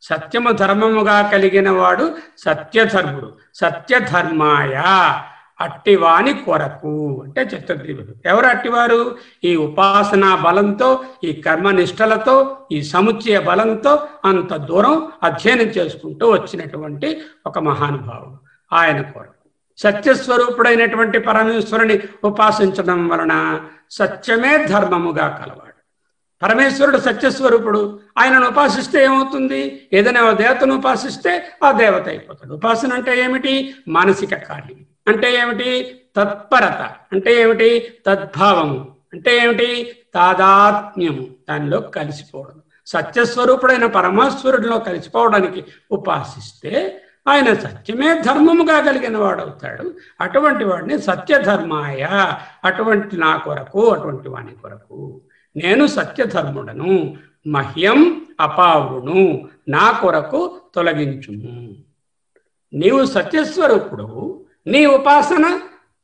సత్యము ధర్మముగా కలిగిన వాడు సత్యధర్ముడు, సత్యధర్మాయ అట్టివాని కొరకు అంటే చతుర్థి విభక్తి. ఎవరు అట్టివారు? ఈ ఉపాసనా బలంతో, ఈ కర్మనిష్టలతో, ఈ సముచ్చయ బలంతో అంత దూరం అధ్యయనం చేసుకుంటూ వచ్చినటువంటి ఒక మహానుభావుడు, ఆయన కొరకు. సత్యస్వరూపుడైనటువంటి పరమేశ్వరుని ఉపాసించడం వలన సత్యమే ధర్మముగా కలవాడు. పరమేశ్వరుడు సత్యస్వరూపుడు, ఆయనను ఉపాసిస్తే ఏమవుతుంది? ఏదైనా దేవతను ఉపాసిస్తే ఆ దేవత అయిపోతాడు. ఉపాసన అంటే ఏమిటి? మానసిక కార్యం అంటే ఏమిటి? తత్పరత అంటే ఏమిటి? తద్భావము అంటే ఏమిటి? తాదాత్మ్యము, దానిలో కలిసిపోవడం. సత్యస్వరూపుడైన పరమేశ్వరుడిలో కలిసిపోవడానికి ఉపాసిస్తే ఆయన సత్యమే ధర్మముగా కలిగిన వాడవుతాడు. అటువంటి వాడిని సత్యధర్మాయ, అటువంటి నా కొరకు, అటువంటి వాని కొరకు నేను సత్యధర్ముడను, మహ్యం అపావృను, నా కొరకు తొలగించుము. నీవు సత్యస్వరూపుడు, నీ ఉపాసన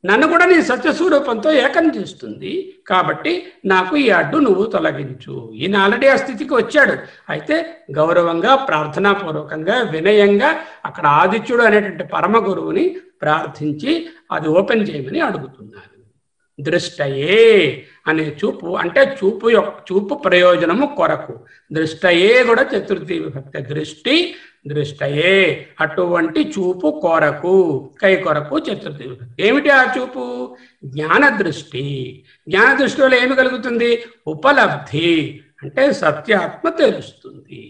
నన్ను కూడా నీ సత్యస్వరూపంతో ఏకం చేస్తుంది. కాబట్టి నాకు ఈ అడ్డు నువ్వు తొలగించు. ఈయన ఆల్రెడీ ఆ స్థితికి వచ్చాడు. అయితే గౌరవంగా, ప్రార్థనాపూర్వకంగా, వినయంగా అక్కడ ఆదిత్యుడు అనేటువంటి పరమ గురువుని ప్రార్థించి అది ఓపెన్ చేయమని అడుగుతున్నారు. దృష్టయే అనే చూపు అంటే చూపు ప్రయోజనము కొరకు. దృష్టయే కూడా చతుర్థి విభక్తి. దృష్టి దృష్టయే అటువంటి చూపు కొరకు, కై కొరకు చతుర్థి విభక్తి. ఏమిటి ఆ చూపు? జ్ఞాన దృష్టి. జ్ఞాన దృష్టిలో ఏమి కలుగుతుంది? ఉపలబ్ధి అంటే సత్యాత్మ తెలుస్తుంది.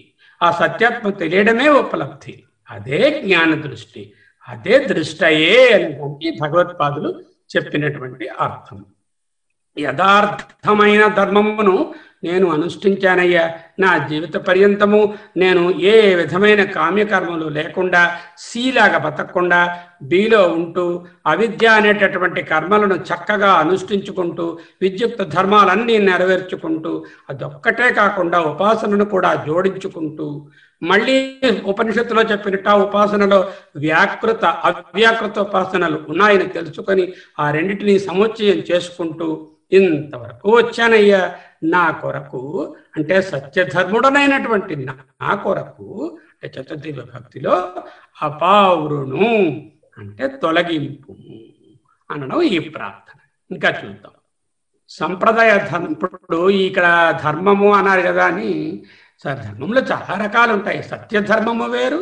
ఆ సత్యాత్మ తెలియడమే ఉపలబ్ధి, అదే జ్ఞాన దృష్టి, అదే దృష్టయే అనేదానికి భగవత్పాదులు చెప్పినటువంటి అర్థం. యథార్థమైన ధర్మమును నేను అనుష్ఠించానయ్యా. నా జీవిత పర్యంతము నేను ఏ విధమైన కామ్యకర్మలు లేకుండా, సీలాగా బతకకుండా, బీలో ఉంటూ అవిద్య అనేటటువంటి కర్మలను చక్కగా అనుష్ఠించుకుంటూ, విద్యుక్త ధర్మాలన్నీ నెరవేర్చుకుంటూ, అదొక్కటే కాకుండా ఉపాసనను కూడా జోడించుకుంటూ, మళ్ళీ ఉపనిషత్తులో చెప్పినట్టు ఆ ఉపాసనలో వ్యాకృత అవ్యాకృత ఉపాసనలు ఉన్నాయని తెలుసుకొని ఆ రెండింటినీ సముచ్చయం చేసుకుంటూ ఇంతవరకు వచ్చానయ్యా. నా కొరకు అంటే సత్యధర్ముడనైనటువంటి నా కొరకు అంటే చతుర్థి విభక్తిలో అపావృణు అంటే తొలగింపు అనడం ఈ ప్రార్థన. ఇంకా చూద్దాం. సంప్రదాయ ధర్మం. ఇప్పుడు ఇక్కడ ధర్మము అన్నారు కదా అని, సార్ ధర్మంలో చాలా రకాలు ఉంటాయి. సత్యధర్మము వేరు,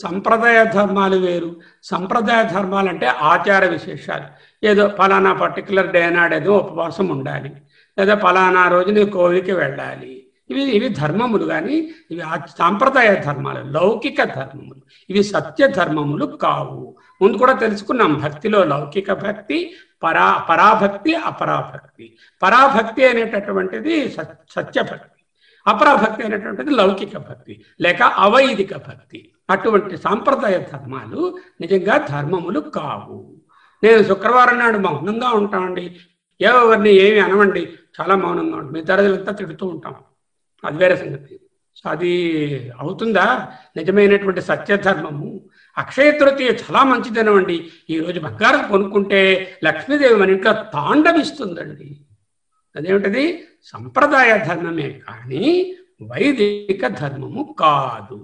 సంప్రదాయ ధర్మాలు వేరు. సంప్రదాయ ధర్మాలు అంటే ఆచార విశేషాలు. ఏదో ఫలానా పర్టికులర్ డే నాడేదో ఉపవాసం ఉండాలి, లేదా ఫలానా రోజు నీ కోవిలికి వెళ్ళాలి. ఇవి ధర్మములు. కానీ ఇవి సాంప్రదాయ ధర్మాలు, లౌకిక ధర్మములు. ఇవి సత్య ధర్మములు కావు. ముందు కూడా తెలుసుకున్నాం. భక్తిలో లౌకిక భక్తి, పరాభక్తి, అపరాభక్తి. పరాభక్తి అనేటటువంటిది సత్యభక్తి, అపరాభక్తి అనేటువంటిది లౌకిక భక్తి లేక అవైదిక భక్తి. అటువంటి సాంప్రదాయ ధర్మాలు నిజంగా ధర్మములు కావు. నేను శుక్రవారం నాడు మౌనంగా ఉంటామండి, ఎవరిని ఏమి అనవండి, చాలా మౌనంగా ఉంటాం. మిగతా రోజులంతా తిడుతూ ఉంటాం, అది వేరే సంగతి. అది అవుతుందా నిజమైనటువంటి సత్యధర్మము? అక్షయ తృతీయ చాలా మంచిదనవండి. ఈరోజు బంగారం కొనుక్కుంటే లక్ష్మీదేవి మన ఇంట్లో తాండవిస్తుందండి. అదేమిటది? సంప్రదాయ ధర్మమే కానీ వైదిక ధర్మము కాదు.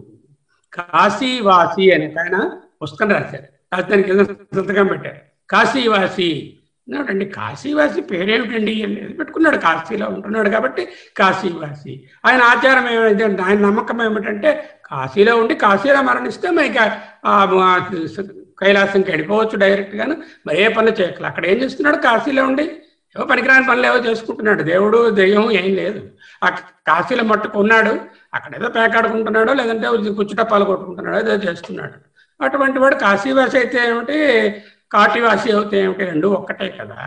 కాశీవాసి అని ఆయన పుస్తకం రాశారు, రాజధాని కింద సంతకం పెట్టారు. కాశీవాసి ఏమిటండి? కాశీవాసి పేరేమిటండి అని పెట్టుకున్నాడు. కాశీలో ఉంటున్నాడు కాబట్టి కాశీవాసి. ఆయన ఆచారం ఏమైతే, ఆయన నమ్మకం ఏమిటంటే కాశీలో ఉండి కాశీలో మరణిస్తే మరి కైలాసంకి వెళ్ళిపోవచ్చు డైరెక్ట్గాను, మరి ఏ పనులు చేయకల. అక్కడ ఏం చేస్తున్నాడు? కాశీలో ఉండి ఏవో పనికిరాని పనులు ఏవో చేసుకుంటున్నాడు. దేవుడు దెయ్యం ఏం లేదు. ఆ కాశీలో మట్టుకు ఉన్నాడు, అక్కడ ఏదో పేకాడుకుంటున్నాడో లేదంటే కుచ్చుటప్పాలు కొట్టుకుంటున్నాడో ఏదో చేస్తున్నాడు. అటువంటి వాడు కాశీవాసి అయితే ఏమిటి, కాటివాసి అయితే ఏమిటి, రెండు ఒక్కటే కదా.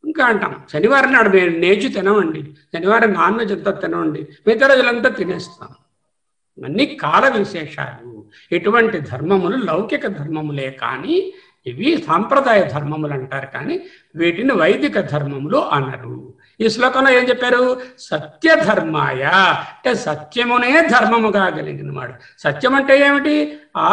ఇంకా అంటాం శనివారం నాడు మేము నేచి తినమండి, శనివారం నాన్ వెజ్ అంతా తినమండి, మిగతా రోజులంతా తినేస్తాం. అన్ని కాల విశేషాలు. ఇటువంటి ధర్మములు లౌకిక ధర్మములే కానీ ఇవి సాంప్రదాయ ధర్మములు అంటారు, కానీ వీటిని వైదిక ధర్మములు అనరు. ఈ శ్లోకంలో ఏం చెప్పారు? సత్యధర్మాయ అంటే సత్యమునే ధర్మముగా కలిగిన వాడు. సత్యం అంటే ఏమిటి? ఆ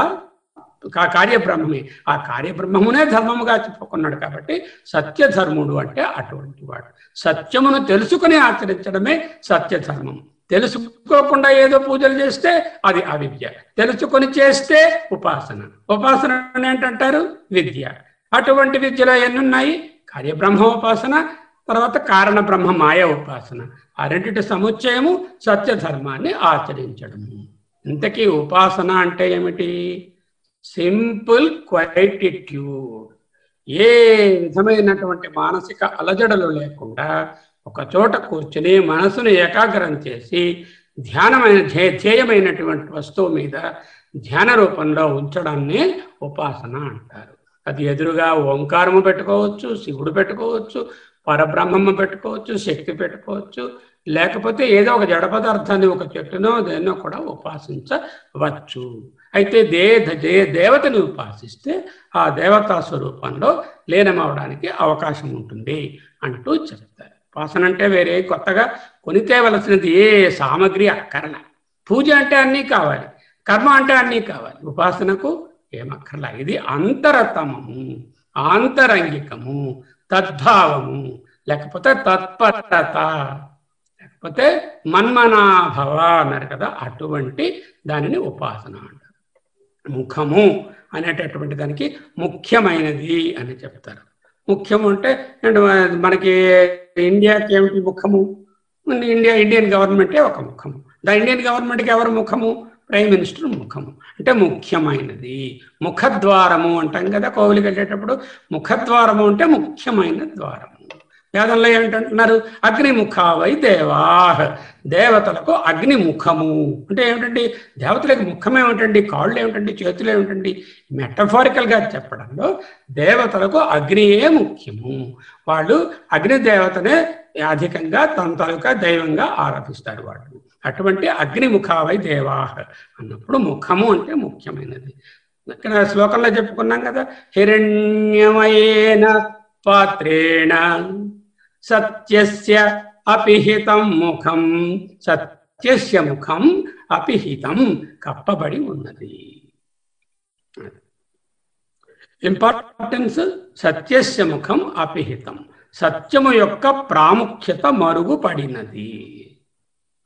కార్యబ్రహ్మమే. ఆ కార్యబ్రహ్మమునే ధర్మముగా చెప్పుకున్నాడు కాబట్టి సత్యధర్ముడు అంటే అటువంటి వాడు. సత్యమును తెలుసుకుని ఆచరించడమే సత్యధర్మం. తెలుసుకోకుండా ఏదో పూజలు చేస్తే అది అవిద్య, తెలుసుకొని చేస్తే ఉపాసన. ఉపాసన ఏంటంటారు? విద్య. అటువంటి విద్యలో ఎన్నున్నాయి? కార్యబ్రహ్మ ఉపాసన, తర్వాత కారణ బ్రహ్మ మాయ ఉపాసన. ఆ రెండిటి సముచ్చయము సత్యధర్మాన్ని ఆచరించడము. ఇంతకీ ఉపాసన అంటే ఏమిటి? సింపుల్ క్వైటిట్యూడ్. ఏ విధమైనటువంటి మానసిక అలజడలు లేకుండా ఒక చోట కూర్చుని మనసును ఏకాగ్రం చేసి ధ్యేయమైనటువంటి వస్తువు మీద ధ్యాన రూపంలో ఉంచడాన్ని ఉపాసన అంటారు. అది ఎదురుగా ఓంకారము పెట్టుకోవచ్చు, శివుడు పెట్టుకోవచ్చు, పరబ్రహ్మము పెట్టుకోవచ్చు, శక్తి పెట్టుకోవచ్చు, లేకపోతే ఏదో ఒక జడ పదార్థాన్ని, ఒక చెట్టునో దేన్నో కూడా ఉపాసించవచ్చు. అయితే దేవతని ఉపాసిస్తే ఆ దేవతా స్వరూపంలో లీనమవడానికి అవకాశం ఉంటుంది అంటూ చెప్తారు. ఉపాసన అంటే వేరే కొత్తగా కొనితేవలసినది ఏ సామగ్రి అక్కర్ల. పూజ అంటే అన్నీ కావాలి, కర్మ అంటే అన్నీ కావాలి, ఉపాసనకు ఏమక్కర్లా. ఇది అంతరతమము, ఆంతరంగికము, తద్భావము, లేకపోతే తత్పరత, లేకపోతే మన్మనాభవ అన్నారు కదా, అటువంటి దానిని ఉపాసన అంటారు. ముఖము అనేటటువంటి దానికి ముఖ్యమైనది అని చెప్తారు. ముఖ్యము అంటే మనకి ఇండియాకి ఏమిటి ముఖము? ఇండియన్ గవర్నమెంటే ఒక ముఖము. ఇండియన్ గవర్నమెంట్కి ఎవరు ముఖము? ప్రైమ్ మినిస్టర్ ముఖము. అంటే ముఖ్యమైనది. ముఖద్వారము అంటాం కదా కోవిలికి వెళ్ళేటప్పుడు. ముఖద్వారము అంటే ముఖ్యమైన ద్వారము. వేదంలో ఏమిటంటున్నారు? అగ్నిముఖావై దేవా, దేవతలకు అగ్నిముఖము అంటే ఏమిటండి? దేవతలకు ముఖం ఏమిటండి? కాళ్ళు ఏమిటండి? చేతులు ఏమిటండి? మెటఫారికల్గా చెప్పడంలో దేవతలకు అగ్నియే ముఖ్యము. వాళ్ళు అగ్నిదేవతనే అధికంగా తన తాలూకా దైవంగా ఆరాధిస్తారు వాళ్ళు. అటువంటి అగ్నిముఖావై దేవా అన్నప్పుడు ముఖము అంటే ముఖ్యమైనది. ఇక్కడ శ్లోకంలో చెప్పుకున్నాం కదా, హిరణ్యమయేన పాత్రేణ సత్యస్య అపిహితం ముఖం, సత్యస్య ముఖం అపిహితం కప్పబడి ఉన్నది. ఇంపార్టెన్స్ సత్యస్య ముఖం అపిహితం, సత్యము యొక్క ప్రాముఖ్యత మరుగుపడినది.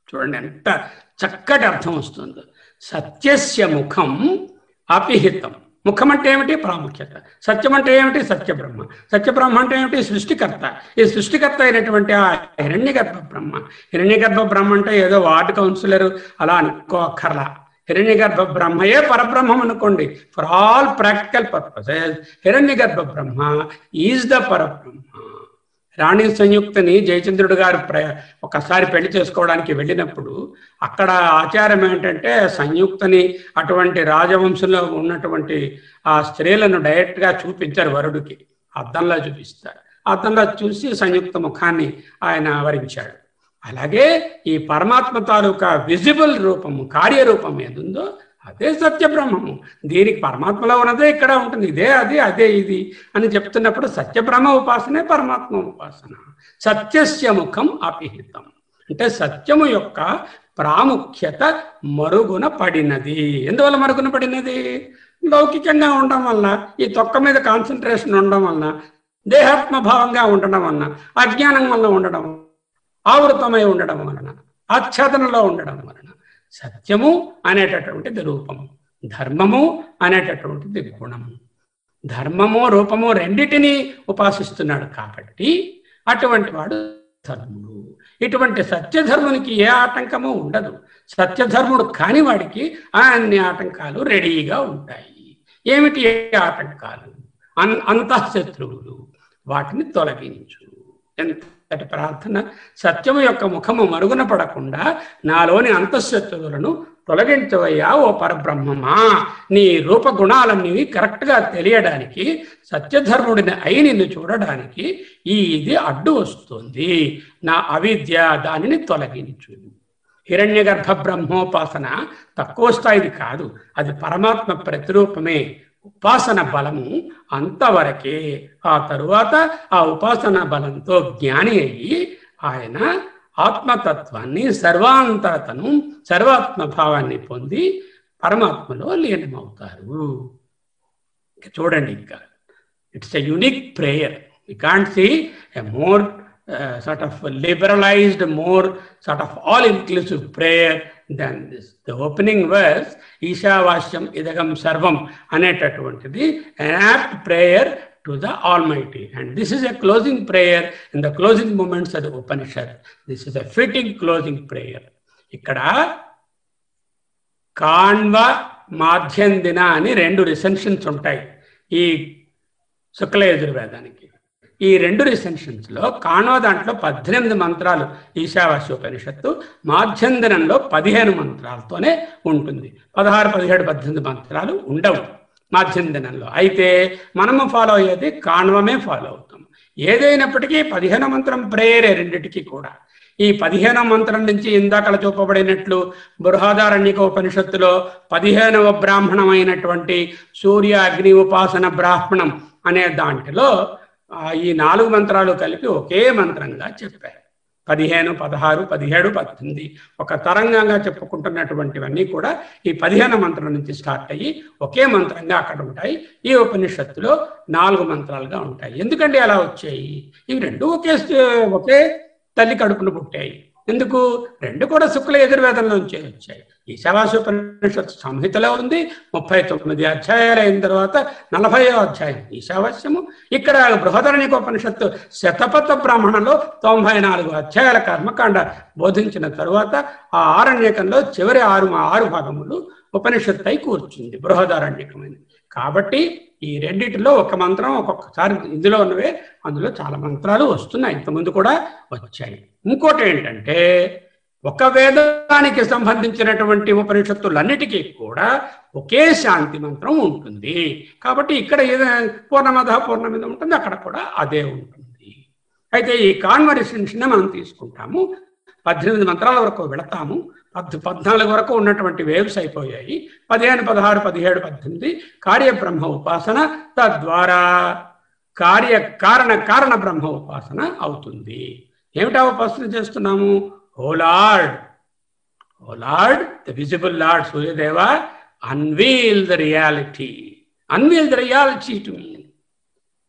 చూడండి ఎంత చక్కటి అర్థం వస్తుంది. సత్యస్య ముఖం అపిహితం. ముఖం అంటే ఏమిటి? ప్రాముఖ్యత. సత్యం అంటే ఏమిటి? సత్యబ్రహ్మ. సత్యబ్రహ్మ అంటే ఏమిటి? సృష్టికర్త. ఈ సృష్టికర్త అయినటువంటి ఆ హిరణ్యగర్భ బ్రహ్మ. హిరణ్యగర్భ బ్రహ్మ అంటే ఏదో వార్డు కౌన్సిలర్ అలా అనుకోక్కర్లా. హిరణ్యగర్భ బ్రహ్మయే పరబ్రహ్మం అనుకోండి. For all practical purposes Hiranyagarbha Brahma is the Parabrahma. రాణి సంయుక్తని జయచంద్రుడు గారు ఒకసారి పెళ్లి చేసుకోవడానికి వెళ్ళినప్పుడు అక్కడ ఆచారం ఏంటంటే సంయుక్తని అటువంటి రాజవంశంలో ఉన్నటువంటి ఆ స్త్రీలను డైరెక్ట్గా చూపించారు వరుడికి. అద్దంలో చూపిస్తారు. అద్దంలో చూసి సంయుక్త ముఖాన్ని ఆయన వరించాడు. అలాగే ఈ పరమాత్మ తాలూకా విజిబుల్ రూపము, కార్యరూపం ఏదుందో అదే సత్యబ్రహ్మము. దీనికి పరమాత్మలో ఉన్నదే ఇక్కడ ఉంటుంది. ఇదే అది, అదే ఇది అని చెప్తున్నప్పుడు సత్యబ్రహ్మ ఉపాసనే పరమాత్మ ఉపాసన. సత్యస్య ముఖం అపిహితం అంటే సత్యము యొక్క ప్రాముఖ్యత మరుగున పడినది. ఎందువల్ల మరుగున పడినది? లౌకికంగా ఉండడం వలన, ఈ తొక్క మీద కాన్సన్ట్రేషన్ ఉండడం వలన, దేహాత్మభావంగా ఉండడం వలన, అజ్ఞానం వల్ల ఉండడం ఆవృతమై ఉండడం వలన, ఆచ్ఛాదనలో ఉండడం వలన సత్యము అనేటటువంటిది రూపము, ధర్మము అనేటటువంటిది గుణము. ధర్మము రూపము రెండిటిని ఉపాసిస్తున్నాడు కాబట్టి అటువంటి వాడు ధర్ముడు. ఇటువంటి సత్యధర్మునికి ఏ ఆటంకము ఉండదు. సత్యధర్ముడు కాని వాడికి అన్ని ఆటంకాలు రెడీగా ఉంటాయి. ఏమిటి ఏ ఆటంకాలు? అంతఃశత్రువులు, వాటిని తొలగించు. ఎంతటి ప్రార్థన! సత్యము యొక్క ముఖము మరుగున పడకుండా నాలోని అంతఃశత్రువులను తొలగించవయ్యా ఓ పరబ్రహ్మమా. నీ రూపగుణాలన్నీ కరెక్ట్గా తెలియడానికి, సత్యధర్ముడిని అయి నిన్ను చూడడానికి ఇది అడ్డు వస్తుంది. నా అవిద్య, దానిని తొలగించు. హిరణ్యగర్భ బ్రహ్మోపాసన తక్కువ స్థాయిది కాదు, అది పరమాత్మ ప్రతిరూపమే. ఉపాసన బలము అంతవరకే. ఆ తరువాత ఆ ఉపాసన బలంతో జ్ఞాని అయ్యి ఆయన ఆత్మతత్వాన్ని, సర్వాంతరతను, సర్వాత్మభావాన్ని పొంది పరమాత్మలో లీనమవుతారు. చూడండి, ఇంకా it's a unique prayer. You can't see a more sort of liberalized, more sort of all-inclusive prayer than this. The opening verse, Ishavashyam idagam sarvam, అనేటటువంటిది an apt prayer to the Almighty. And this is a closing prayer in the closing moments of the Upanishad. This is a fitting closing prayer. ఇక్కడ కాణ్వ మాధ్యందిన అని 2 రిసెన్షన్స్ ఉంటాయి ఈ శుక్ల యజుర్వేదానికి. ఈ 2 రిసెన్షన్స్లో కాణ్వ దాంట్లో 18 మంత్రాలు ఈశావాస్యోపనిషత్తు, మాధ్యందినంలో 15 మంత్రాలతోనే ఉంటుంది. 16, 17, 18 మంత్రాలు ఉండవు మాధ్యందినంలో. అయితే మనము ఫాలో అయ్యేది కాణ్వమే ఫాలో అవుతాం. ఏదైనప్పటికీ 15 మంత్రం ప్రేయరే రెండిటికి కూడా. ఈ 15వ మంత్రం నుంచి ఇందాకల చూపబడినట్లు బృహదారణ్యక ఉపనిషత్తులో 15వ బ్రాహ్మణమైనటువంటి సూర్య అగ్ని ఉపాసన బ్రాహ్మణం అనే దాంట్లో ఈ 4 మంత్రాలు కలిపి ఒకే మంత్రంగా చెప్పారు. 15, 16, 17, 18 ఒక తరంగంగా చెప్పుకుంటున్నటువంటివన్నీ కూడా ఈ 15వ మంత్రం నుంచి స్టార్ట్ అయ్యి ఒకే మంత్రంగా అక్కడ ఉంటాయి. ఈ ఉపనిషత్తులో 4 మంత్రాలుగా ఉంటాయి. ఎందుకంటే అలా వచ్చాయి? ఇవి 2 ఒకే తల్లి కడుపును పుట్టాయి. ఎందుకు? 2 కూడా శుక్ల యజుర్వేదంలోంచే వచ్చాయి. ఈశావాస్యోపనిషత్తు సంహితలో ఉంది. 39 అధ్యాయాలు అయిన తర్వాత 40వ అధ్యాయం ఈశావాస్యము. ఇక్కడ బృహదారణ్యకోపనిషత్తు శతపథ బ్రాహ్మణంలో 94 అధ్యాయాల కర్మకాండ బోధించిన తరువాత ఆ ఆరణ్యకంలో చివరి 6 భాగములు ఉపనిషత్తు అయి కూర్చుంది, బృహదారణ్యకమైనది. కాబట్టి ఈ రెండిటిలో ఒక మంత్రం ఒక్కొక్కసారి ఇందులో ఉన్నవే, అందులో చాలా మంత్రాలు వస్తున్నాయి, ఇంతకుముందు కూడా వచ్చాయి. ఇంకోటి ఏంటంటే, ఒక వేదానికి సంబంధించినటువంటి ఉపనిషత్తులన్నిటికీ కూడా ఒకే శాంతి మంత్రం ఉంటుంది. కాబట్టి ఇక్కడ పూర్ణమద పూర్ణమిదం ఉంటుంది, అక్కడ కూడా అదే ఉంటుంది. అయితే ఈ కాన్వర్సేషన్ మనం తీసుకుంటాము. 18 మంత్రాల వరకు వెళతాము. 14 వరకు ఉన్నటువంటి వేవ్స్ అయిపోయాయి. 15, 16, 17, 18 కార్యబ్రహ్మ ఉపాసన, తద్వారా కారణ బ్రహ్మ ఉపాసన అవుతుంది. ఏమిటా ఉపాసన చేస్తున్నాము? O lord, the visible lord Suryadeva, unveil the reality to me,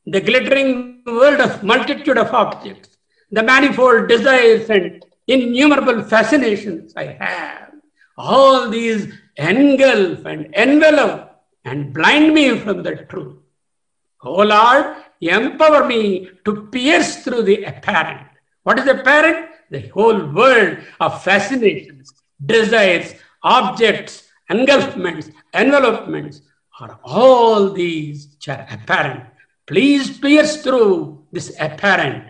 the glittering world of multitude of objects, the manifold desires and innumerable fascinations I have. All these engulf and envelop and blind me from the truth. Oh Lord, empower me to pierce through the apparent. What is apparent? The whole world of fascinations, desires, objects, engulfments, envelopments are all these which are apparent. Please pierce through this apparent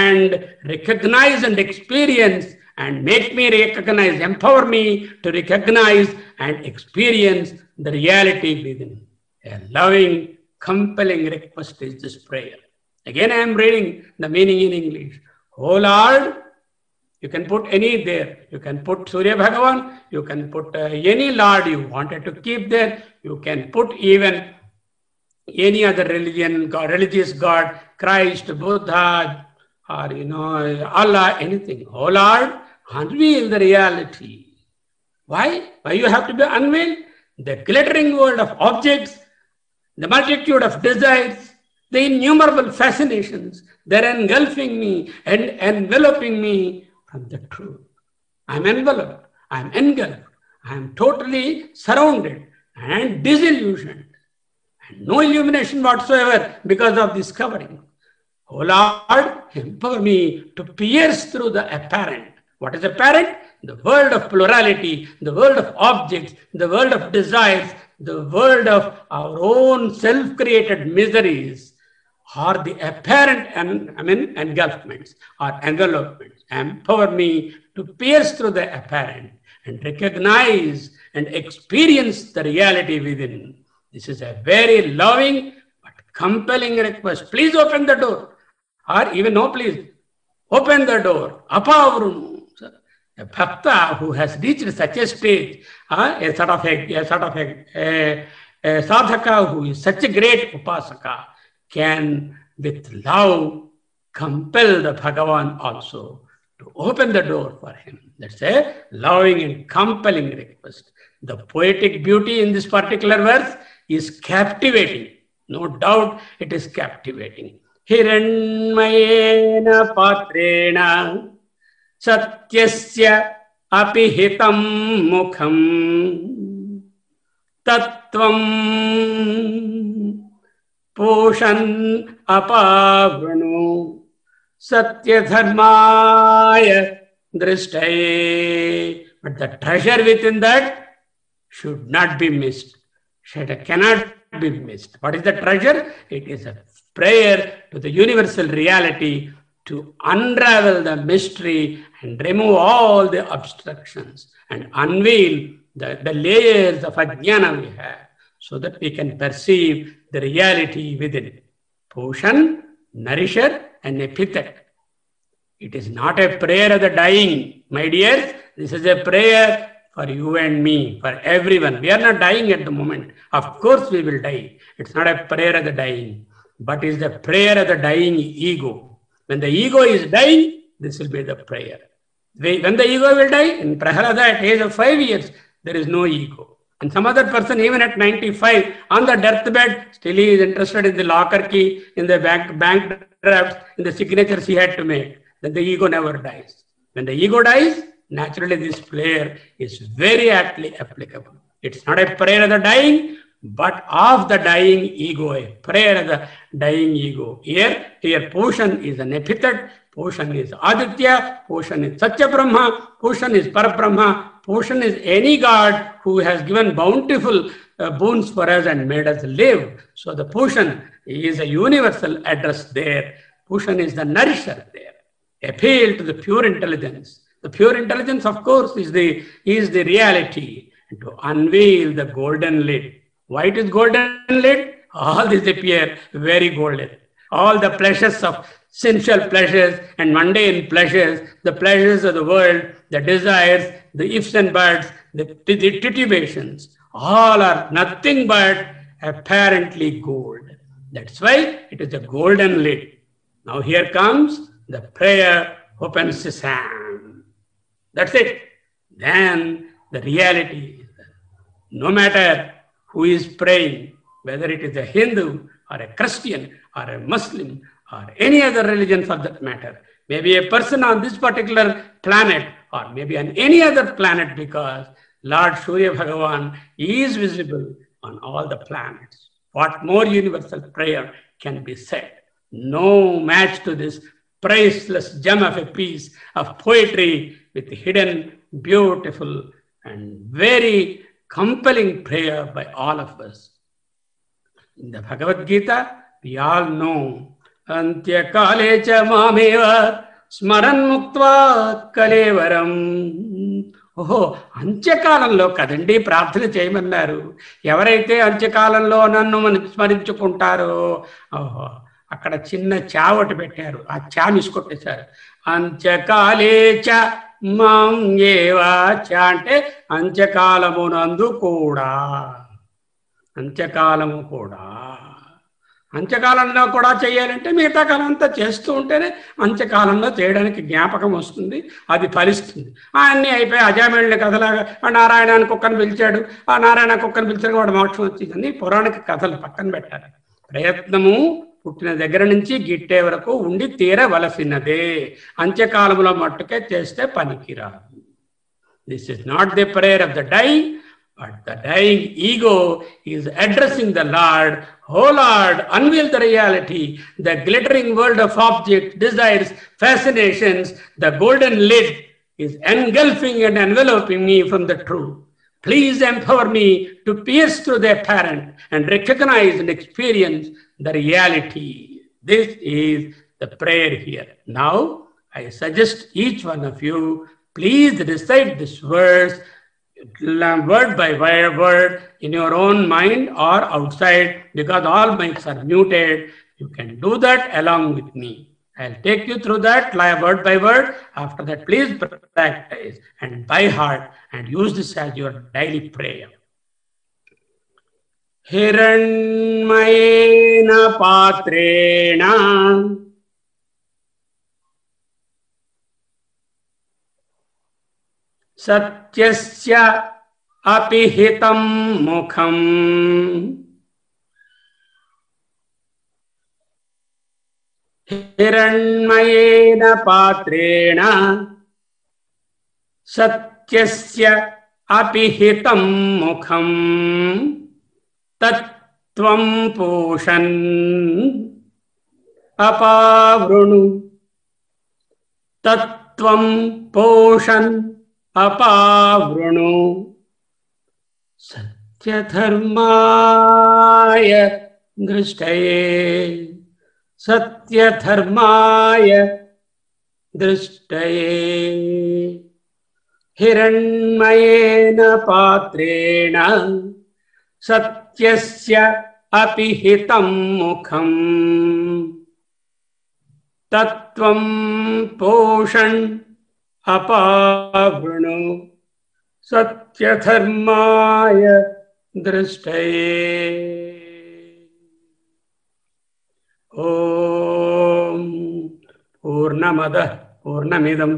and recognize and experience, and make me recognize, empower me to recognize and experience the reality within. A loving, compelling request is this prayer. Again, I am reading the meaning in English. Oh Lord, you can put any there. You can put Surya Bhagavan, you can put any Lord you wanted to keep there. You can put even any other religious God, Christ, Buddha, or Allah, anything. Oh Lord, unveil the reality. Why you have to be unveiled? The glittering world of objects, the multitude of desires, the innumerable fascinations, they're engulfing me and enveloping me from the truth. I'm enveloped, I'm engulfed, I'm totally surrounded and disillusioned, and no illumination whatsoever because of this covering. O Lord, empower me to pierce through the apparent. What is apparent? The world of plurality, the world of objects, the world of desires, the world of our own self-created miseries, are the apparent engulfments or envelopments. Empower me to pierce through the apparent and recognize and experience the reality within. This is a very loving but compelling request. Please open the door. Or even no, please open the door. Apavrunu. A bhakta who has reached such a stage, a sadhaka who is such a great upasaka, can with love compel the Bhagavan also to open the door for him. That's a loving and compelling request. The poetic beauty in this particular verse is captivating. No doubt it is captivating. Hiranmayena patrena satyasya apihitam mukham tattvam poshan apavranu satya dharmaya drishtaye. But the treasure within that should not be missed. Cannot be missed. What is the treasure? It is a prayer to the universal reality to unravel the mystery and remove all the obstructions and unveil the layers of ajnana we have, so that we can perceive the reality within it. Poshan, nourisher, and epithet. It is not a prayer of the dying, my dears. This is a prayer for you and me, for everyone. We are not dying at the moment. Of course we will die. It's not a prayer of the dying, but it's the prayer of the dying ego. When the ego is dying, this will be the prayer. When the ego will die, in Prahalada at age of 5 years, there is no ego. And some other person, even at 95, on the deathbed, still he is interested in the locker key, in the bank drafts, in the signatures he had to make. Then the ego never dies. When the ego dies, naturally this prayer is very aptly applicable. It's not a prayer of the dying, but of the dying ego, a prayer of the dying ego. Here Poshan is an epithet, Poshan is Aditya, Poshan is Satya Brahma, Poshan is Parabrahma, Poshan is any God who has given bountiful boons for us and made us live. So the Poshan is a universal address there. Poshan is the nourisher there. Appeal to the pure intelligence. The pure intelligence, of course, is the reality. And to unveil the golden lid. Why it is golden lid? All these appear very golden. All the pleasures of sensual pleasures and mundane pleasures, the pleasures of the world, the desires, the ifs and buts, the titubations, all are nothing but apparently gold. That's why it is a golden lid. Now here comes the prayer, opens his hand. That's it. Then the reality is that no matter who is praying, whether it is a Hindu or a Christian or a Muslim or any other religion for that matter, maybe a person on this particular planet or maybe on any other planet, because Lord Surya Bhagavan is visible on all the planets. What more universal prayer can be said? No match to this priceless gem of a piece of poetry with hidden, beautiful, and very compelling prayer by all of us. In the Bhagavad Gita, we all know, Antya kale cha mameva smaran muktva kalevaram. ఓహో, అంత్యకాలంలో కదండి ప్రార్థన చేయమన్నారు. ఎవరైతే అంత్యకాలంలో నన్ను స్మరించుకుంటారో, ఓహో, అక్కడ చిన్న చా ఒకటి పెట్టారు, ఆ చా మిసుకొట్టేశారు. అంత్యకాలే చ మాం ఏవా చ అంటే అంత్యకాలమునందు కూడా, అంత్యకాలము కూడా. అంత్యకాలంలో కూడా చేయాలంటే మిగతా కాలం అంతా చేస్తూ ఉంటేనే అంత్యకాలంలో చేయడానికి జ్ఞాపకం వస్తుంది, అది ఫలిస్తుంది. అన్నీ అయిపోయి అజామేళ్ళ కథలాగా ఆ నారాయణాన్ని కుక్కను పిలిచాడు, ఆ నారాయణ కుక్కను పిలిచాడు, వాడు మోక్షం వచ్చింది. పౌరాణిక కథలు పక్కన పెట్టాలి. ప్రయత్నము పుట్టిన దగ్గర నుంచి గిట్టే వరకు ఉండి తీరవలసినదే. అంత్యకాలంలో మట్టుకే చేస్తే పనికిరాదు. This is not the prayer of the dyeing, but the dying ego is addressing the Lord. Oh Lord, unveil the reality, the glittering world of objects, desires, fascinations. The golden lid is engulfing and enveloping me from the truth. Please empower me to pierce through the apparent and recognize and experience the reality. This is the prayer here. Now, I suggest each one of you, please recite this verse word by word in your own mind or outside, because all mics are muted. You can do that along with me. I'll take you through that word by word. After that, please practice and by heart and use this as your daily prayer. Hiranmayena patrena सत्यस्य अपिहितं मुखम् हिरण्मयेन पात्रेण सत्यस्य अपिहितं मुखम् तत्त्वं पोषन् अपावृणु तत्त्वं पोषन् अपावृणु सत्यधर्माय दृष्टये सत्यधर्माय दृष्टये हिरण्मयेन पात्रेण सत्यस्य अपिहितं मुखम् तत्त्वं पोषन् अपावृणु सत्यधर्माय दृष्टये। ओम पूर्णमदः पूर्णमिदं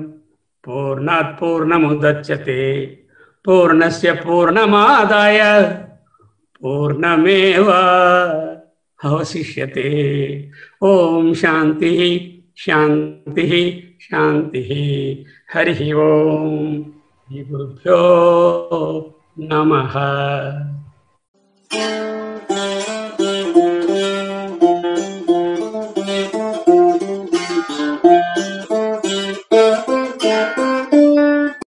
पूर्णात् पूर्णमुदच्यते पूर्णस्य पूर्णमादाय पूर्णमेवावशिष्यते। ओम शांति शांति शांति। हरि ओम। श्री गुरुभ्यो नमः।